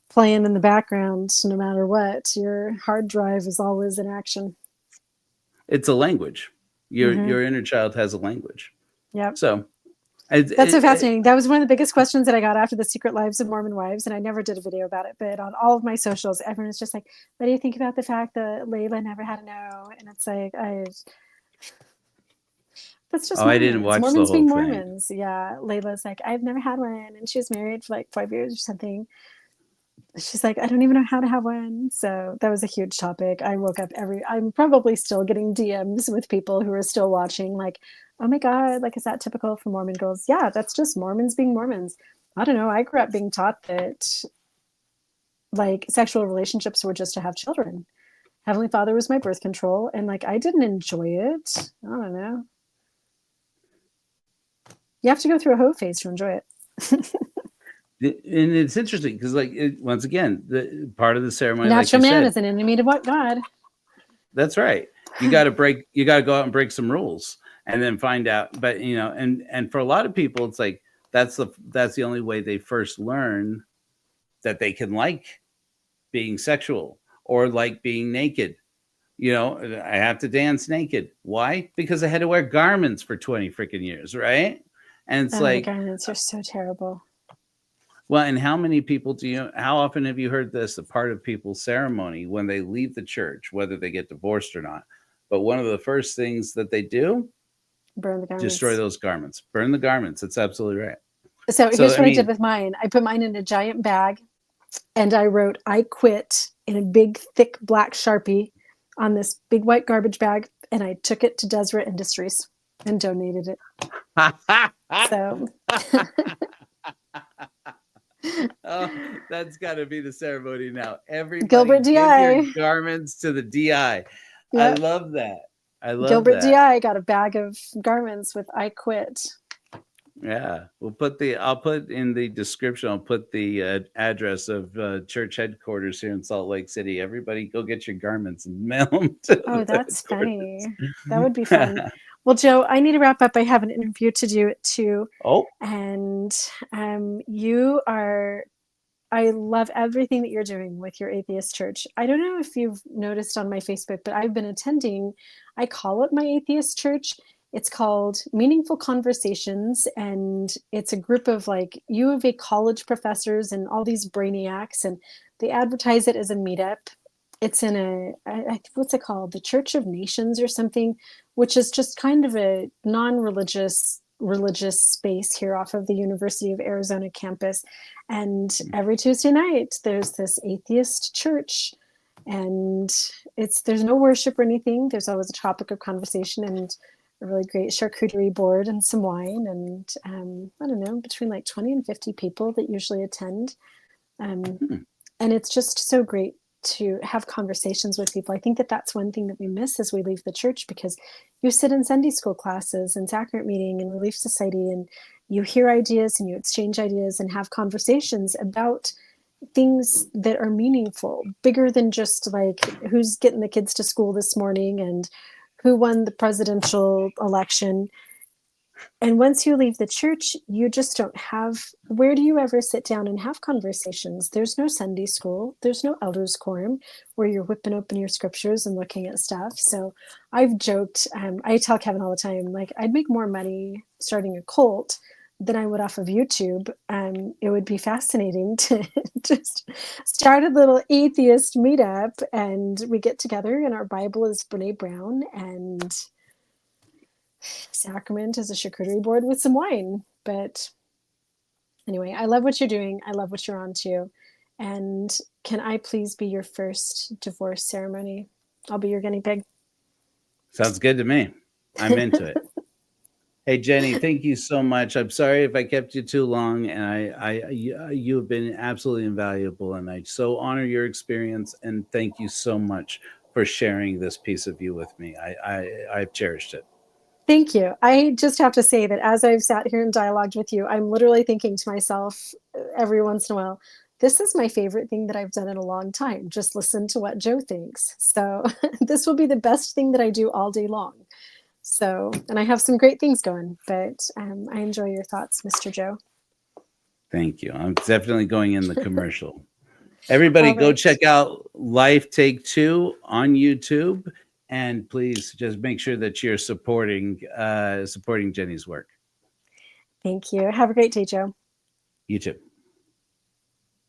playing in the background no matter what. Your hard drive is always in action. it's a language. Your inner child has a language. Yep. So That's so fascinating. That was one of the biggest questions that I got after the Secret Lives of Mormon Wives, and I never did a video about it, but on all of my socials, everyone was just like, what do you think about the fact that Layla never had a no? And it's like, that's just I didn't Mormons. watch the Mormons whole being thing. Mormons. Yeah. Layla's like, I've never had one. And she was married for like 5 years or something. She's like, I don't even know how to have one. So that was a huge topic. I woke up I'm probably still getting DMs with people who are still watching, like, oh my God, like, is that typical for Mormon girls? Yeah, that's just Mormons being Mormons. I don't know. I grew up being taught that like sexual relationships were just to have children. Heavenly Father was my birth control. And like, I didn't enjoy it. I don't know. You have to go through a hoe phase to enjoy it. And it's interesting because, like, once again, the part of the ceremony, Natural like you man said, is an enemy to what God. that's right. You got to go out and break some rules, and then find out. But and for a lot of people, it's like that's the only way they first learn that they can like being sexual or like being naked. I have to dance naked. Why? Because I had to wear garments for 20 freaking years, right? And it's Oh, the like, garments are so terrible. well, and how often have you heard this, a part of people's ceremony when they leave the church, whether they get divorced or not? But one of the first things that they do, Burn the garments. destroy those garments, burn the garments. That's absolutely right. So here's what I did with mine. I put mine in a giant bag and I wrote, I quit in a big, thick black Sharpie on this big white garbage bag. And I took it to Deseret Industries and donated it. So. Oh, that's got to be the ceremony now. Everybody Gilbert give DI. your garments to the DI. Yep. I love that. Gilbert DI got a bag of garments with I quit. Yeah, I'll put in the description, I'll put the address of church headquarters here in Salt Lake City. Everybody go get your garments and mail them to Oh, that's funny. That would be fun. Well, Joe, I need to wrap up. I have an interview to do too. Oh. And I love everything that you're doing with your atheist church. I don't know if you've noticed on my Facebook, but I've been attending, I call it my atheist church. It's called Meaningful Conversations, and it's a group of like U of A college professors and all these brainiacs, and they advertise it as a meetup. It's in what's it called? The Church of Nations or something, which is just kind of a non-religious space here off of the University of Arizona campus. And every Tuesday night, there's this atheist church, and there's no worship or anything. There's always a topic of conversation and a really great charcuterie board and some wine. And I don't know, between like 20 and 50 people that usually attend. And it's just so great to have conversations with people. I think that that's one thing that we miss as we leave the church, because you sit in Sunday school classes and sacrament meeting and Relief Society, and you hear ideas and you exchange ideas and have conversations about things that are meaningful, bigger than just like who's getting the kids to school this morning and who won the presidential election. And once you leave the church, you just don't have, where do you ever sit down and have conversations? There's no Sunday school. There's no elders quorum where you're whipping open your scriptures and looking at stuff. So I've joked, I tell Kevin all the time, like, I'd make more money starting a cult than I would off of YouTube. It would be fascinating to just start a little atheist meetup, and we get together and our Bible is Brene Brown and sacrament is a charcuterie board with some wine. But anyway, I love what you're doing. I love what you're on to. And can I please be your first divorce ceremony? I'll be your guinea pig. Sounds good to me. I'm into it. Hey, Jenny, thank you so much. I'm sorry if I kept you too long, and you have been absolutely invaluable, and I so honor your experience, and thank you so much for sharing this piece of you with me. I've cherished it. Thank you. I just have to say that as I've sat here and dialogued with you, I'm literally thinking to myself every once in a while, this is my favorite thing that I've done in a long time. Just listen to what Joe thinks. So this will be the best thing that I do all day long. So, and I have some great things going, but I enjoy your thoughts, Mr. Joe. Thank you. I'm definitely going in the commercial. Everybody, All go right. check out Life Take Two on YouTube, and please just make sure that you're supporting Jenny's work. Thank you. Have a great day, Joe. You too.